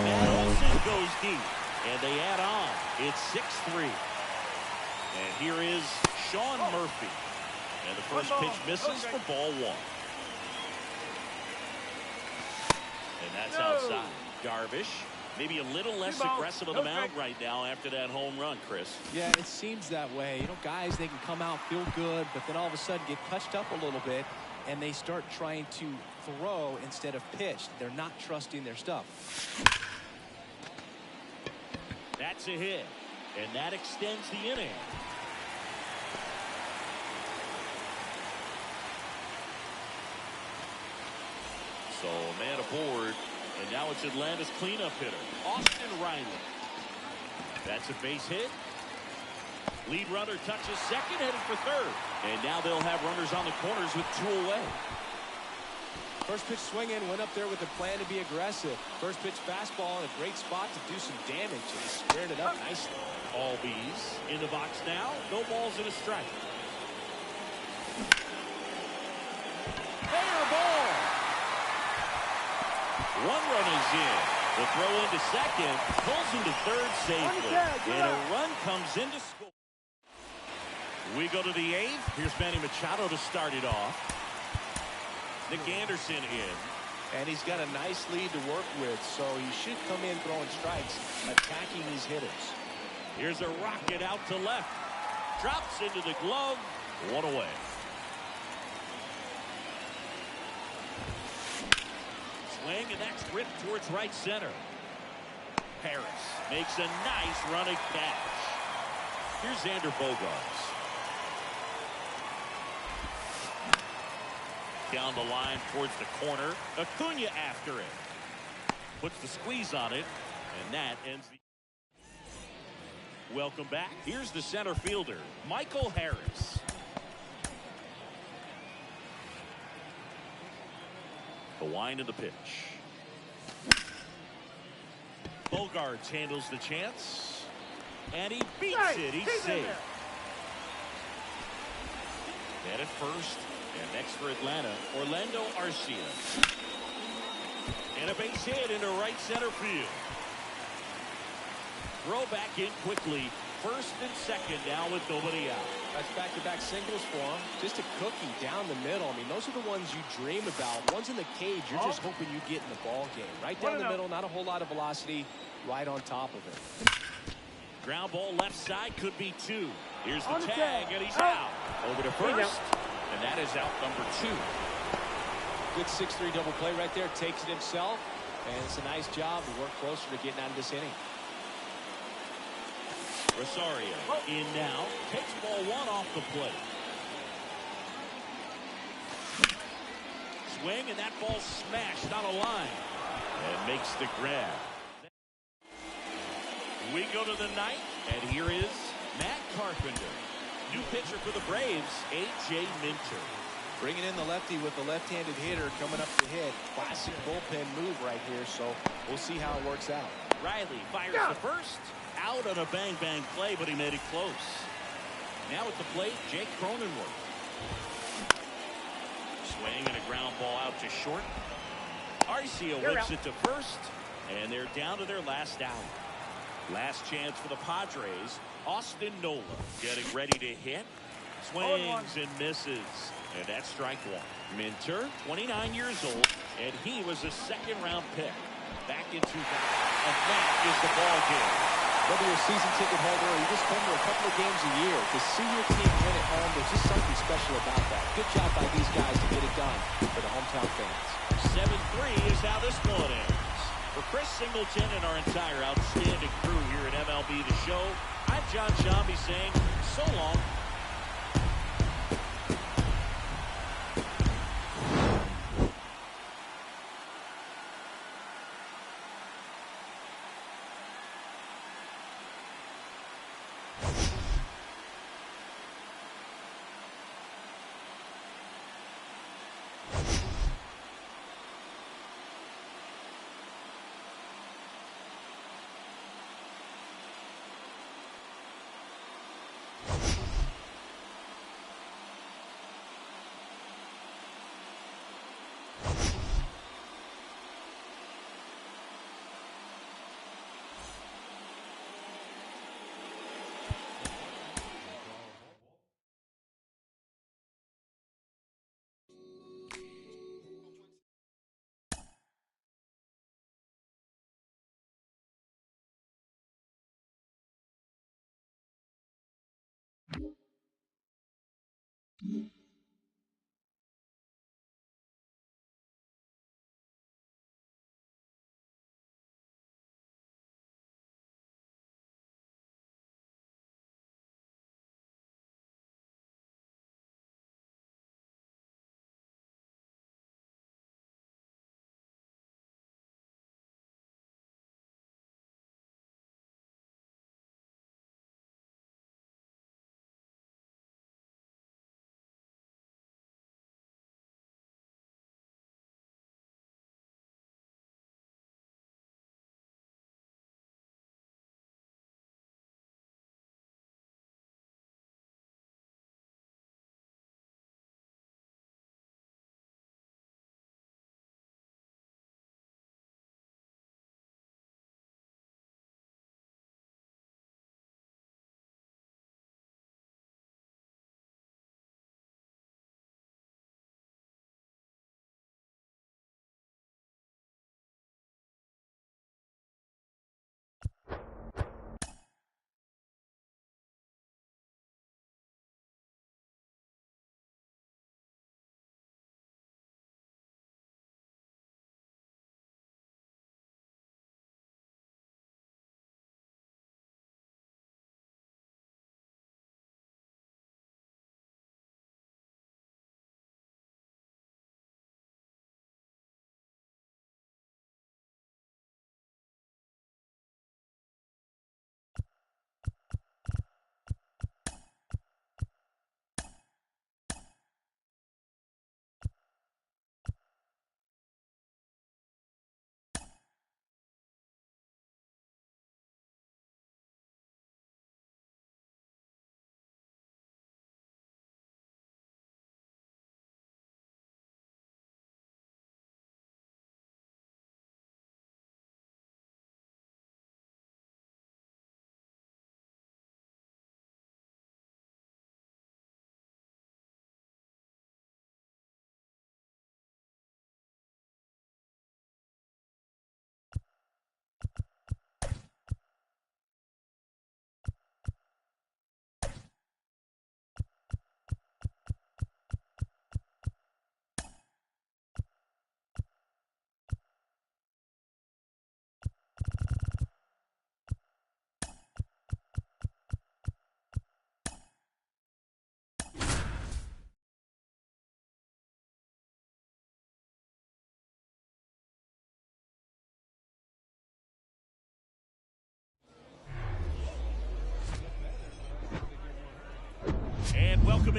Matt Olson goes deep. And they add on. It's 6-3. And here is Sean Murphy. And the first pitch misses for ball one. And that's outside. Darvish, maybe a little less aggressive on the mound right now after that home run, Chris. Yeah, it seems that way. You know, guys, they can come out, feel good, but then all of a sudden get touched up a little bit, and they start trying to throw instead of pitch. They're not trusting their stuff. That's a hit. And that extends the inning. So a man aboard, and now it's Atlanta's cleanup hitter, Austin Riley. That's a base hit. Lead runner touches second, headed for third. And now they'll have runners on the corners with 2 away. First pitch swinging, went up there with a plan to be aggressive. First pitch fastball in a great spot to do some damage, and he squared it up nicely. All B's in the box now. No balls and a strike. Fair ball. One run is in. The throw into second pulls him to third safely, and a run comes in to score. We go to the 8th. Here's Manny Machado to start it off. Nick Anderson in. And he's got a nice lead to work with, so he should come in throwing strikes, attacking these hitters. Here's a rocket out to left. Drops into the glove. 1 away. Swing, and that's ripped towards right center. Harris makes a nice running catch. Here's Xander Bogaerts. Down the line towards the corner. Acuna after it. Puts the squeeze on it, and that ends the... Welcome back. Here's the center fielder, Michael Harris. The wind of the pitch. Bogaerts handles the chance. And he beats it. He's safe. And at first, and next for Atlanta, Orlando Arcia. And a base hit into right center field. Throw back in quickly. First and second now with nobody out. That's back-to-back singles for him. Just a cookie down the middle. I mean, those are the ones you dream about. Ones in the cage, you're just hoping you get in the ball game. Right down the middle, not a whole lot of velocity, right on top of it. Ground ball left side, could be two. Here's the tag, and he's out. Over to first, and that is out number 2. Good 6-3 double play right there. Takes it himself, and it's a nice job to work closer to getting out of this inning. Rosario in now, takes ball 1 off the plate. Swing, and that ball smashed on a line. And makes the grab. We go to the 9th, and here is Matt Carpenter. New pitcher for the Braves, A.J. Minter. Bringing in the lefty with the left-handed hitter coming up to hit. Classic bullpen move right here, so we'll see how it works out. Riley fires the first. Out on a bang-bang play, but he made it close. Now at the plate, Jake Cronenworth. Swing and a ground ball out to short. Arcia whips it to first, and they're down to their last out. Last chance for the Padres. Austin Nola getting ready to hit. Swings and misses. And that's strike 1. Minter, 29 years old, and he was a second-round pick back in 2000. And that is the ball game. Whether you're a season ticket holder or you just come to a couple of games a year, to see your team win at home, there's just something special about that. Good job by these guys to get it done for the hometown fans. 7-3 is how this one ends. For Chris Singleton and our entire outstanding crew here at MLB The Show, I'm John Shambi saying so long.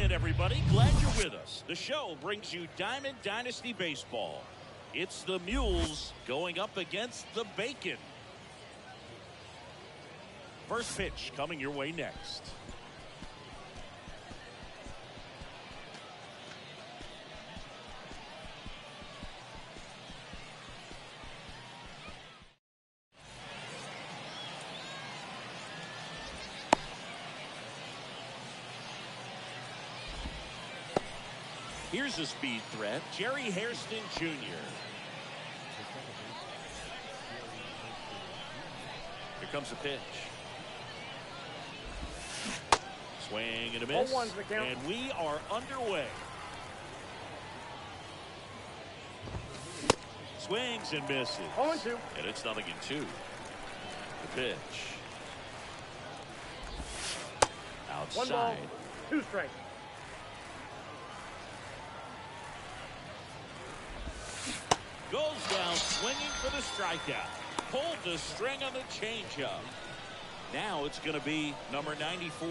in, everybody. Glad you're with us. The show brings you Diamond Dynasty Baseball. It's the Mules going up against the Bacon. First pitch coming your way next. Here's a speed threat, Jerry Hairston Jr. Here comes a pitch. Swing and a miss. And we are underway. Swings and misses. 0-2. And it's 0-2. The pitch. Outside. 1 ball, 2 strikes. Goes down swinging for the strikeout. Pulled the string on the changeup. Now it's going to be number 94.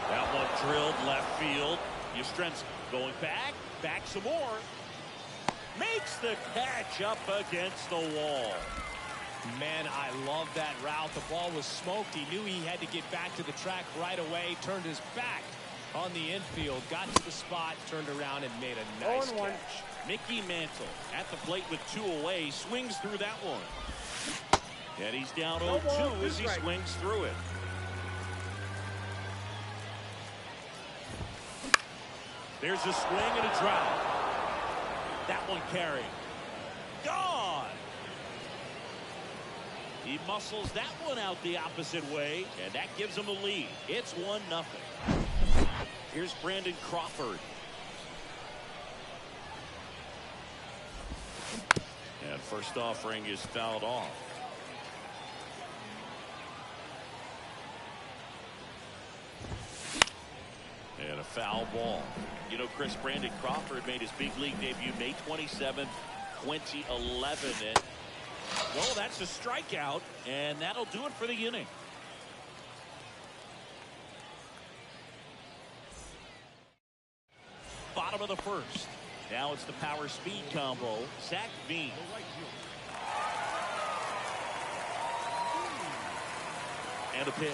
That one drilled left field. Yastrzemski going back some more. Makes the catch up against the wall. Man, I love that route. The ball was smoked. He knew he had to get back to the track right away. Turned his back on the infield, got to the spot, turned around and made a nice catch. Mickey Mantle at the plate with 2 away, swings through that one. And he's down 0-2 as he swings through it. There's a swing and a drive. That one carried. Gone. He muscles that one out the opposite way, and that gives him a lead. It's 1-0. Here's Brandon Crawford. And first offering is fouled off. And a foul ball. You know, Chris, Brandon Crawford made his big league debut May 27th, 2011. And, well, that's a strikeout, and that'll do it for the inning. Bottom of the first. Now it's the power speed combo. Zach Veen. And a pitch.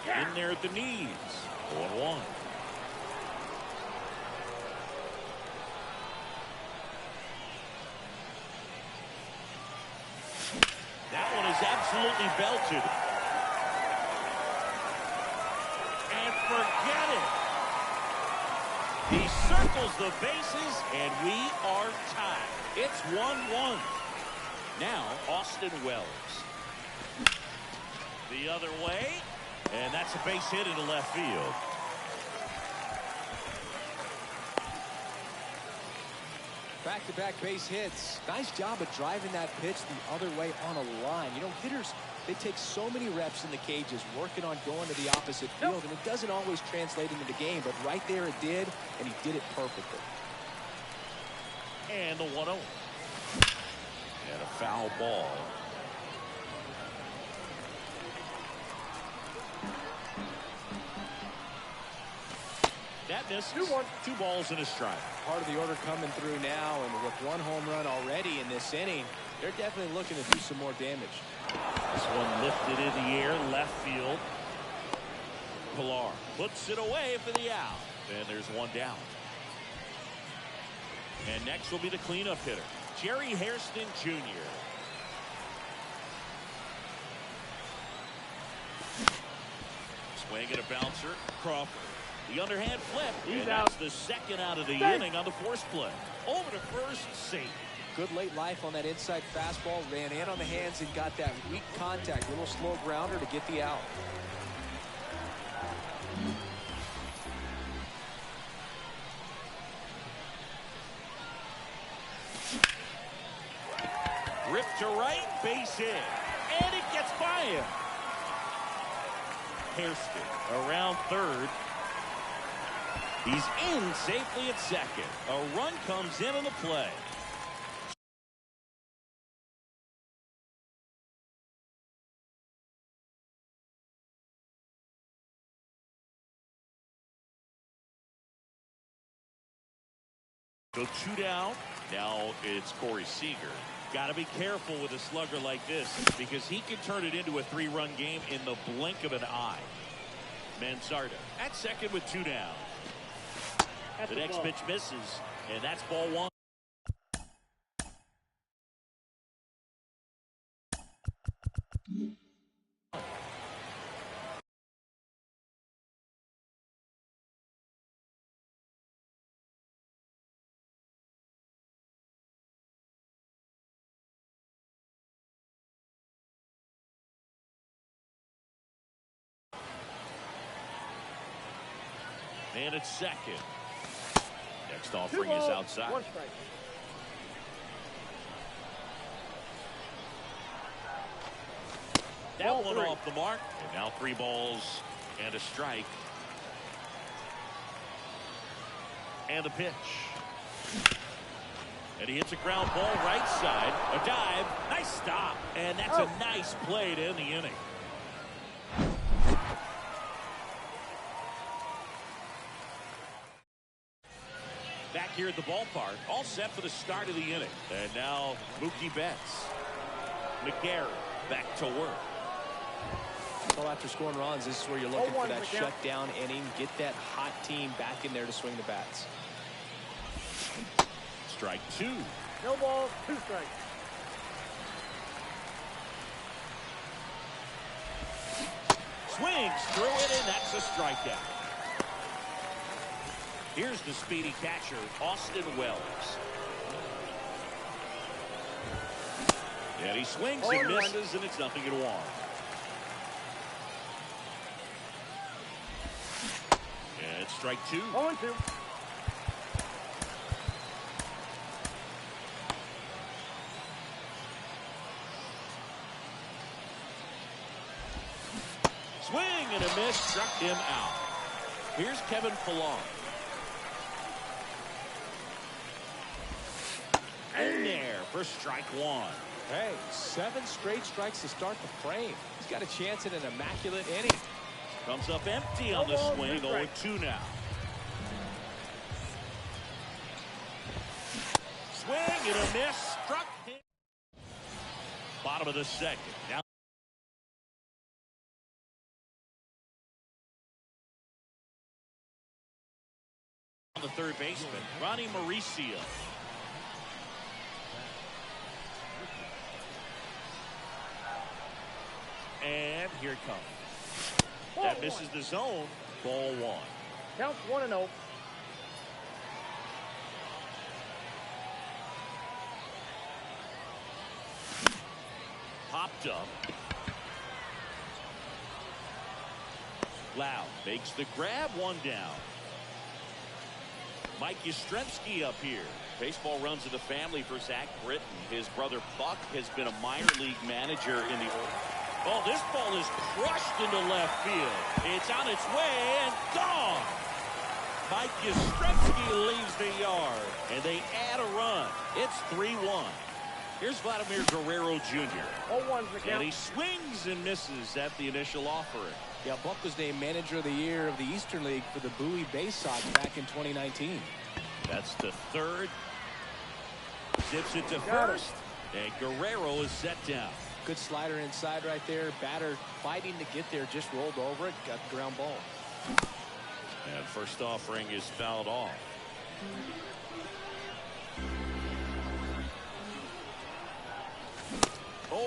In there at the knees. 0-1. That one is absolutely belted. And forget it. He circles the bases, and we are tied. It's 1-1. Now, Austin Wells. The other way, and that's a base hit into left field. Back-to-back base hits. Nice job of driving that pitch the other way on a line. You know, hitters, they take so many reps in the cages working on going to the opposite field, and it doesn't always translate into the game, but right there it did, and he did it perfectly. And the 1-0. And a foul ball. That missed. 2-1. 2 balls and a strike. Part of the order coming through now, and with 1 home run already in this inning, they're definitely looking to do some more damage. This one lifted in the air, left field. Pilar puts it away for the out. And there's 1 down. And next will be the cleanup hitter, Jerry Hairston Jr. Swing and a bouncer. Crawford. The underhand flip. He's out. out. The second out of the inning on the force play. Over to first, safe. Good late life on that inside fastball. Ran in on the hands and got that weak contact. Little slow grounder to get the out. Ripped to right, base hit. And it gets by him. Hairston around third. He's in safely at second. A run comes in on the play. Go 2 down. Now it's Corey Seager. Got to be careful with a slugger like this because he can turn it into a 3-run game in the blink of an eye. Mansarda at second with 2 down. The next pitch misses, and that's ball 1. And it's second. Next offering is outside. 1 strike. That one off the mark. And now 3 balls and a strike. And the pitch. And he hits a ground ball right side. A dive. Nice stop. And that's a nice play to end the inning. Back here at the ballpark, all set for the start of the inning. And now Mookie Betts. McGarry back to work. Well, after scoring runs, this is where you're looking for that shutdown inning. Get that hot team back in there to swing the bats. Strike 2. No balls, 2 strikes. Swings through it, and that's a strikeout. Here's the speedy catcher, Austin Wells. And he swings and misses, and it's 0-1. And it's strike 2. 0-2. Swing and a miss, struck him out. Here's Kevin Pillar. In there for strike 1. Hey, 7 straight strikes to start the frame. He's got a chance at an immaculate inning. Comes up empty on the swing. 0-2 now. Swing and a miss, struck him. Bottom of the second. Now the third baseman, Ronnie Mauricio. And here it comes. That misses the zone. Ball 1. Count 1-0. Popped up. Loud makes the grab. 1 down. Mike Yastrzemski up here. Baseball runs in the family for Zach Britton. His brother Buck has been a minor league manager in the. Oh, this ball is crushed into left field. It's on its way and gone. Mike Yastrzemski leaves the yard, and they add a run. It's 3-1. Here's Vladimir Guerrero Jr. 0-1's the count. And he swings and misses at the initial offering. Yeah, Buck was named Manager of the Year of the Eastern League for the Bowie Bay Sox back in 2019. That's the third. Zips it to first. And Guerrero is set down. Good slider inside right there. Batter fighting to get there, just rolled over it, got the ground ball. And first offering is fouled off.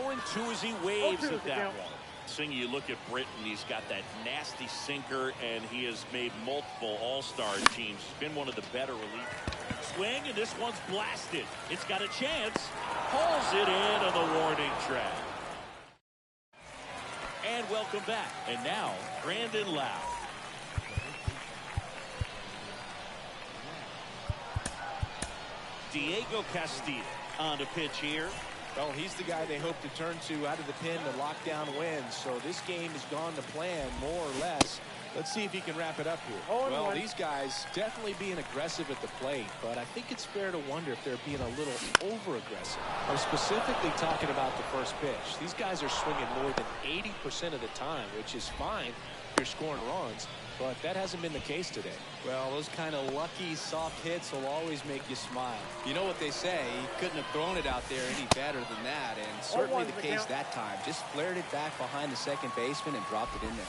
And 2 as he waves at that one. Seeing you look at Britton, he's got that nasty sinker, and he has made multiple all-star teams. He's been one of the better relievers. Swing, and this one's blasted. It's got a chance. Pulls it in on the warning track. And welcome back. And now, Brandon Lowe. Diego Castillo on the pitch here. Well, he's the guy they hope to turn to out of the pen to lock down wins. So this game has gone to plan, more or less. Let's see if he can wrap it up here. Well, these guys definitely being aggressive at the plate, but I think it's fair to wonder if they're being a little over-aggressive. I'm specifically talking about the first pitch. These guys are swinging more than 80% of the time, which is fine. you're scoring runs, but that hasn't been the case today. Well, those kind of lucky, soft hits will always make you smile. You know what they say, he couldn't have thrown it out there any better than that, and certainly the case that time. Just flared it back behind the second baseman and dropped it in there.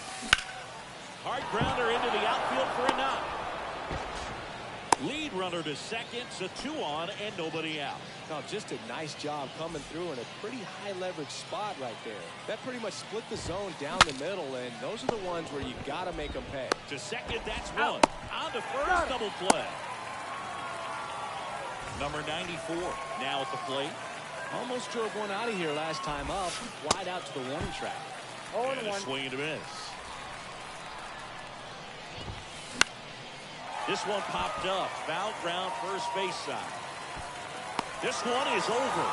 Hard grounder into the outfield for a knock. Lead runner to second, so 2 on and nobody out. No, just a nice job coming through in a pretty high leverage spot right there. That pretty much split the zone down the middle, and those are the ones where you got to make them pay. To second, that's one. On to first, double play. Number 94 now at the plate. Almost drove one out of here last time up, wide out to the warning track. And a swing and a miss. This one popped up. Foul ground, first base side. This one is over.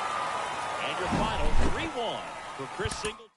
And your final 3-1 for Chris Singleton.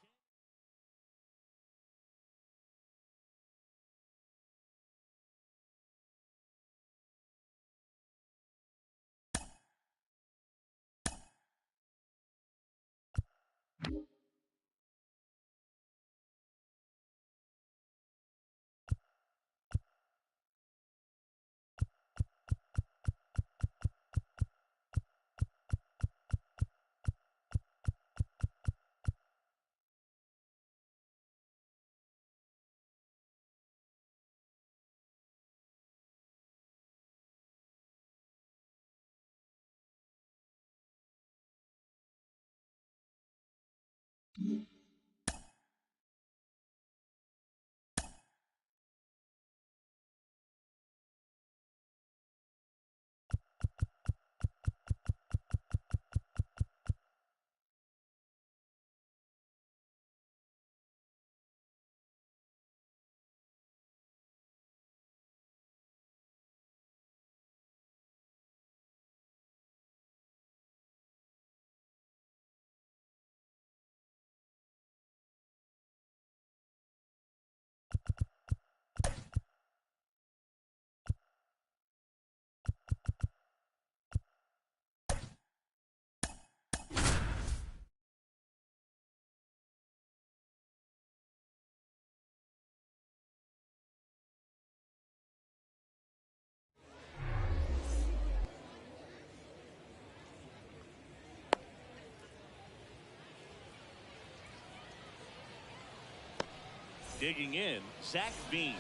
Digging in, Zach Bean.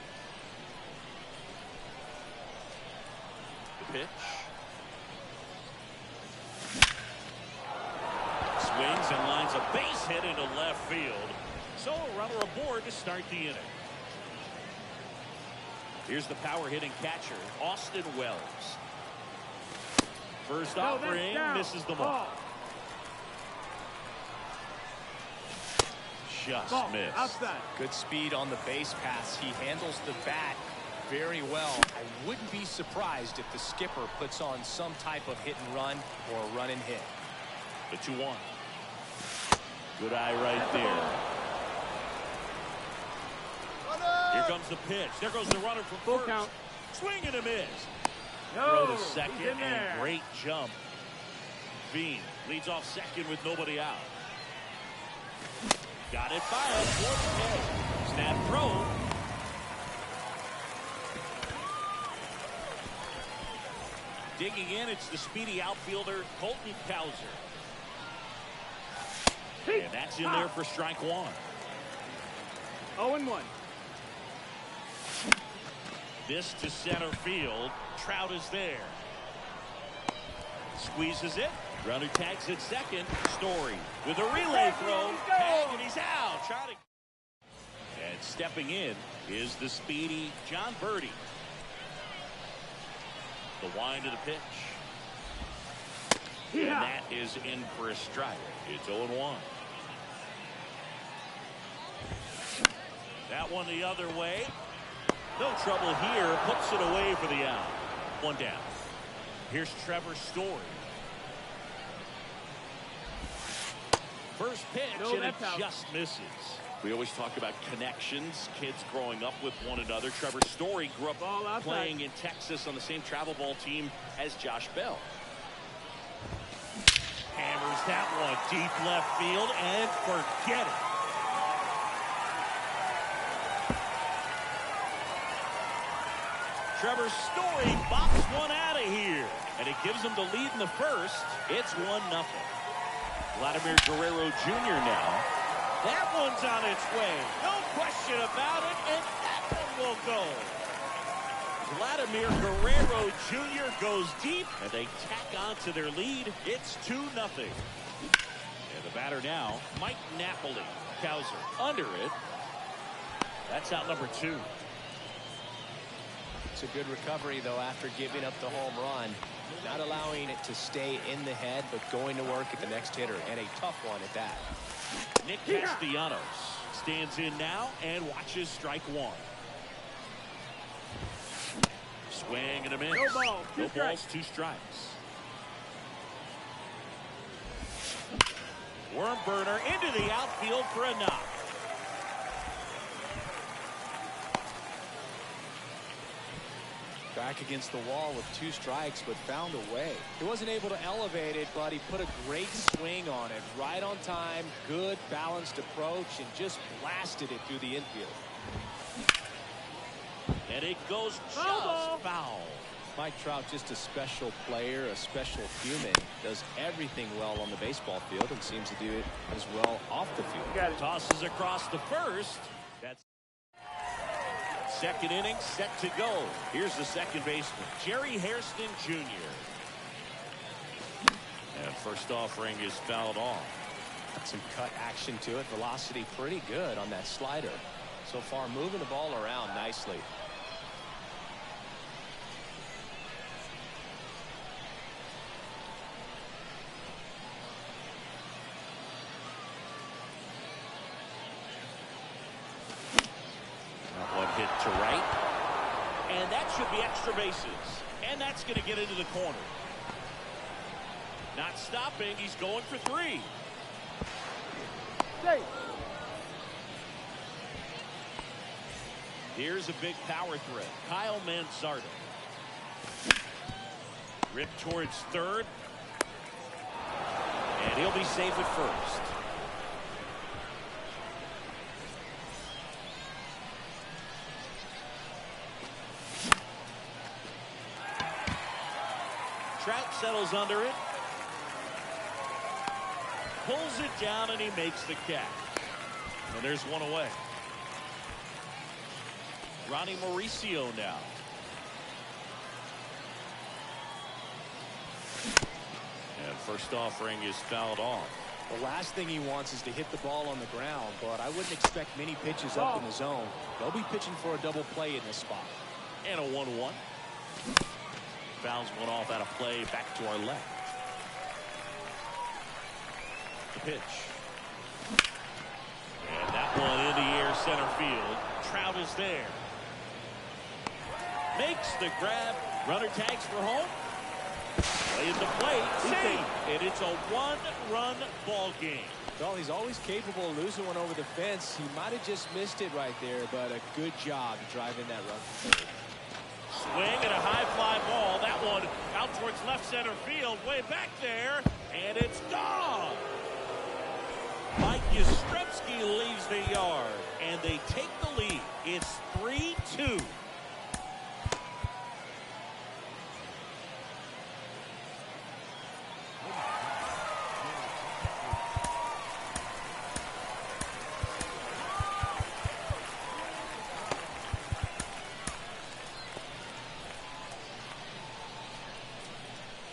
The pitch. Swings and lines a base hit into left field. So a runner aboard to start the inning. Here's the power hitting catcher, Austin Wells. First offering, misses the mark. Just missed. Outside. Good speed on the base pass. He handles the bat very well. I wouldn't be surprised if the skipper puts on some type of hit and run or a run and hit. The 2-1. Good eye right there. Here comes the pitch. There goes the runner from Full first. count. Swing and a miss. No, Throw to second he's in there. and great jump. Bean leads off second with nobody out. Got it by him. Fourth pitch. Snap throw. Digging in, it's the speedy outfielder, Colton Cowser. And that's in there for strike one. 0-1. This to center field. Trout is there. Squeezes it. Runner tags at second. Story with a relay throw. Tag and he's out. And stepping in is the speedy John Birdie. The wind of the pitch. And that is in for a strike. It's 0-1. That one the other way. No trouble here. Puts it away for the out. One down. Here's Trevor Story. First pitch, and it just misses. We always talk about connections, kids growing up with one another. Trevor Story grew up playing in Texas on the same travel ball team as Josh Bell. Hammers that one deep left field and forget it. Trevor Story bops one out of here. And it gives them the lead in the first. It's 1-0. Vladimir Guerrero Jr. now. That one's on its way. No question about it. And that one will go. Vladimir Guerrero Jr. goes deep. And they tack on to their lead. It's 2-0. And the batter now, Mike Napoli. Cowser under it. That's out number 2. It's a good recovery, though, after giving up the home run. Not allowing it to stay in the head, but going to work at the next hitter, and a tough one at that. Nick Castellanos stands in now and watches strike 1. Swing and a miss. No ball, No balls, 2 strikes. Worm burner into the outfield for a knock. Back against the wall with 2 strikes, but found a way. He wasn't able to elevate it, but he put a great swing on it. Right on time, good balanced approach, and just blasted it through the infield. And it goes just foul. Mike Trout, just a special player, a special human. Does everything well on the baseball field and seems to do it as well off the field. Tosses across the first. That's second inning set to go. Here's the second baseman, Jerry Hairston Jr. And first offering is fouled off. Some cut action to it. Velocity pretty good on that slider. So far moving the ball around nicely. Hit to right, and that should be extra bases, and that's going to get into the corner. Not stopping, he's going for 3. Safe. Here's a big power threat, Kyle Manzardo. Ripped towards third, and he'll be safe at first. Trout settles under it. Pulls it down and he makes the catch. And there's one away. Ronnie Mauricio now. And first offering is fouled off. The last thing he wants is to hit the ball on the ground, but I wouldn't expect many pitches up in the zone. They'll be pitching for a double play in this spot. And a 1-1. Fouls one off out of play back to our left. The pitch. And that one in the air center field. Trout is there. Makes the grab. Runner tags for home. Play at the plate. Save. And it's a 1-run ball game. Well, he's always capable of losing one over the fence. He might have just missed it right there, but a good job driving that run for third. Swing and a high fly ball. That one out towards left center field. Way back there. And it's gone. Mike Yastrzemski leaves the yard. And they take the lead. It's 3-2.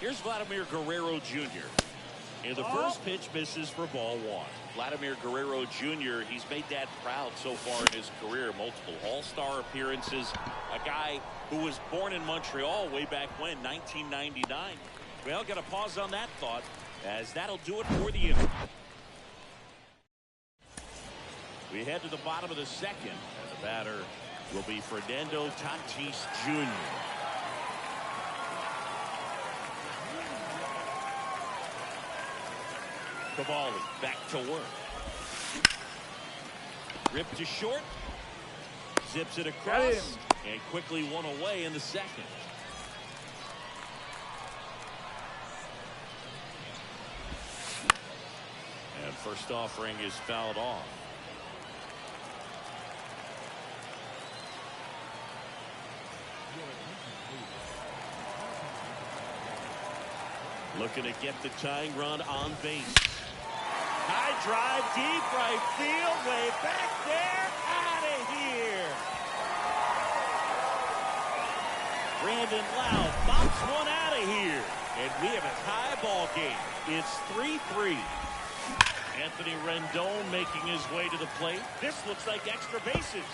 Here's Vladimir Guerrero Jr. And the first pitch misses for ball 1. Vladimir Guerrero Jr., he's made Dad proud so far in his career. Multiple All-Star appearances. A guy who was born in Montreal way back when, 1999. Well, got to pause on that thought, as that'll do it for the inning. We head to the bottom of the second, and the batter will be Fernando Tatis Jr. Cavalli back to work. Ripped to short. Zips it across. And quickly one away in the second. And first offering is fouled off. Looking to get the tying run on base. High drive, deep right field, way back there, out of here. Brandon Loud bops one out of here. And we have a tie ball game. It's 3-3. Anthony Rendon making his way to the plate. This looks like extra bases.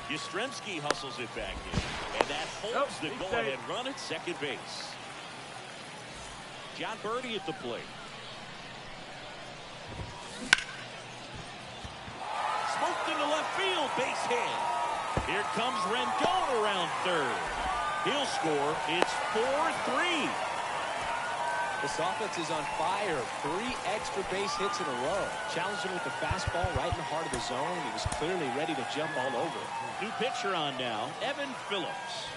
Yastrzemski hustles it back in. And that holds the go-ahead run at second base. John Birdie at the plate. Smoked into left field, base hit. Here comes Rendon around third. He'll score. It's 4-3. This offense is on fire. 3 extra base hits in a row. Challenged him with the fastball right in the heart of the zone. He was clearly ready to jump all over. New pitcher on now, Evan Phillips.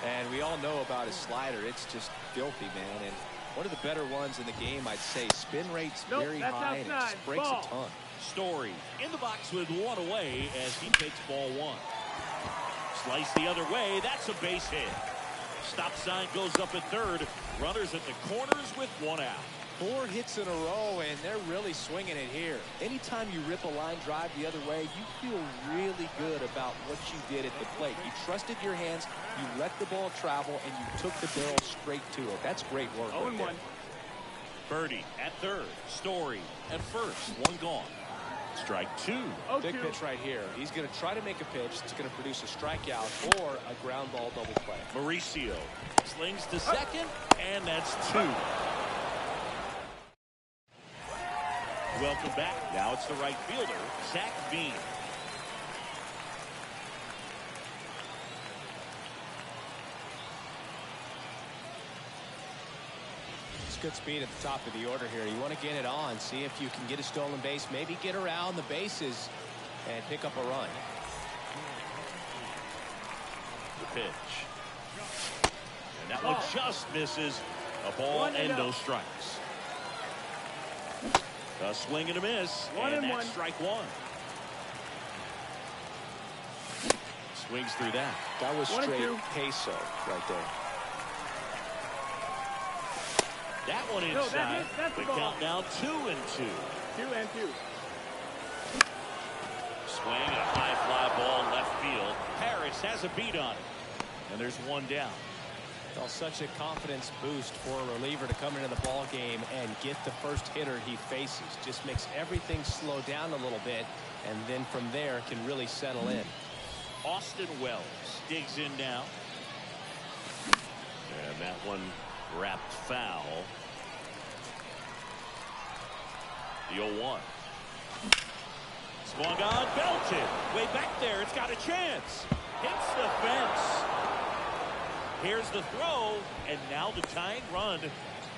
And we all know about his slider. It's just filthy, man. And one of the better ones in the game, I'd say. Spin rate's very high, and it just breaks a ton. Story in the box with one away as he takes ball 1. Slice the other way. That's a base hit. Stop sign goes up at third. Runners at the corners with 1 out. 4 hits in a row, and they're really swinging it here. Anytime you rip a line drive the other way, you feel really good about what you did at the plate. You trusted your hands, you let the ball travel, and you took the barrel straight to it. That's great work. 0-1. Birdie at third. Story at first. 1 gone. Strike 2. Big pitch right here. He's going to try to make a pitch that's going to produce a strikeout or a ground ball double play. Mauricio slings to second, and that's 2. Welcome back. Now it's the right fielder, Zach Veen. Good speed at the top of the order here. You want to get it on, see if you can get a stolen base, maybe get around the bases and pick up a run. The pitch. And that one just misses. A ball and no strikes. A swing and a miss. And that's strike 1. Swings through that. That was straight peso right there. That one inside. That's the count now 2-2. 2-2. Swing, a high fly ball left field. Harris has a beat on it. And there's 1 down. Well, such a confidence boost for a reliever to come into the ball game and get the first hitter he faces. Just makes everything slow down a little bit, and then from there can really settle in. Austin Wells digs in now. And that one wrapped foul. The 0-1. Swung on, belted. Way back there, it's got a chance. Hits the fence. Here's the throw, and now the tying run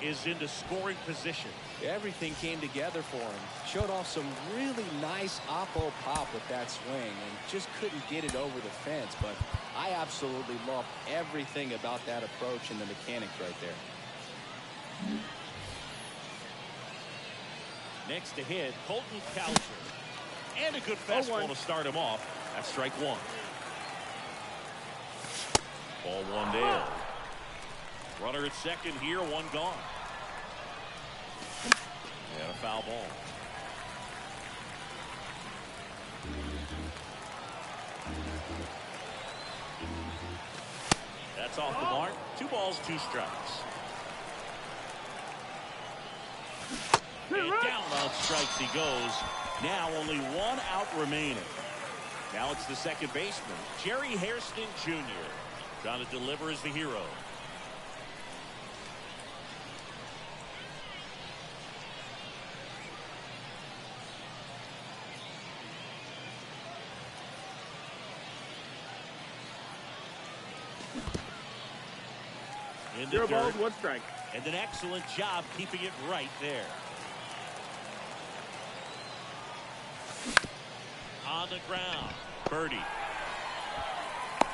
is into scoring position. Everything came together for him. Showed off some really nice oppo pop with that swing and just couldn't get it over the fence. But I absolutely love everything about that approach and the mechanics right there. Next to hit, Colton Cowser. And a good fastball to start him off. That's strike 1. Ball 1 down. Runner at second here, 1 gone. And a foul ball. That's off the mark. 2 balls, 2 strikes. And down on strikes he goes. Now only 1 out remaining. Now it's the second baseman, Jerry Hairston Jr. Trying to deliver as the hero. In the 0 balls, dirt. 1 strike. And an excellent job keeping it right there. On the ground, Birdie.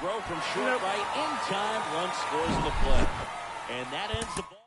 Throw from short right in time. Run scores the play. And that ends the ball.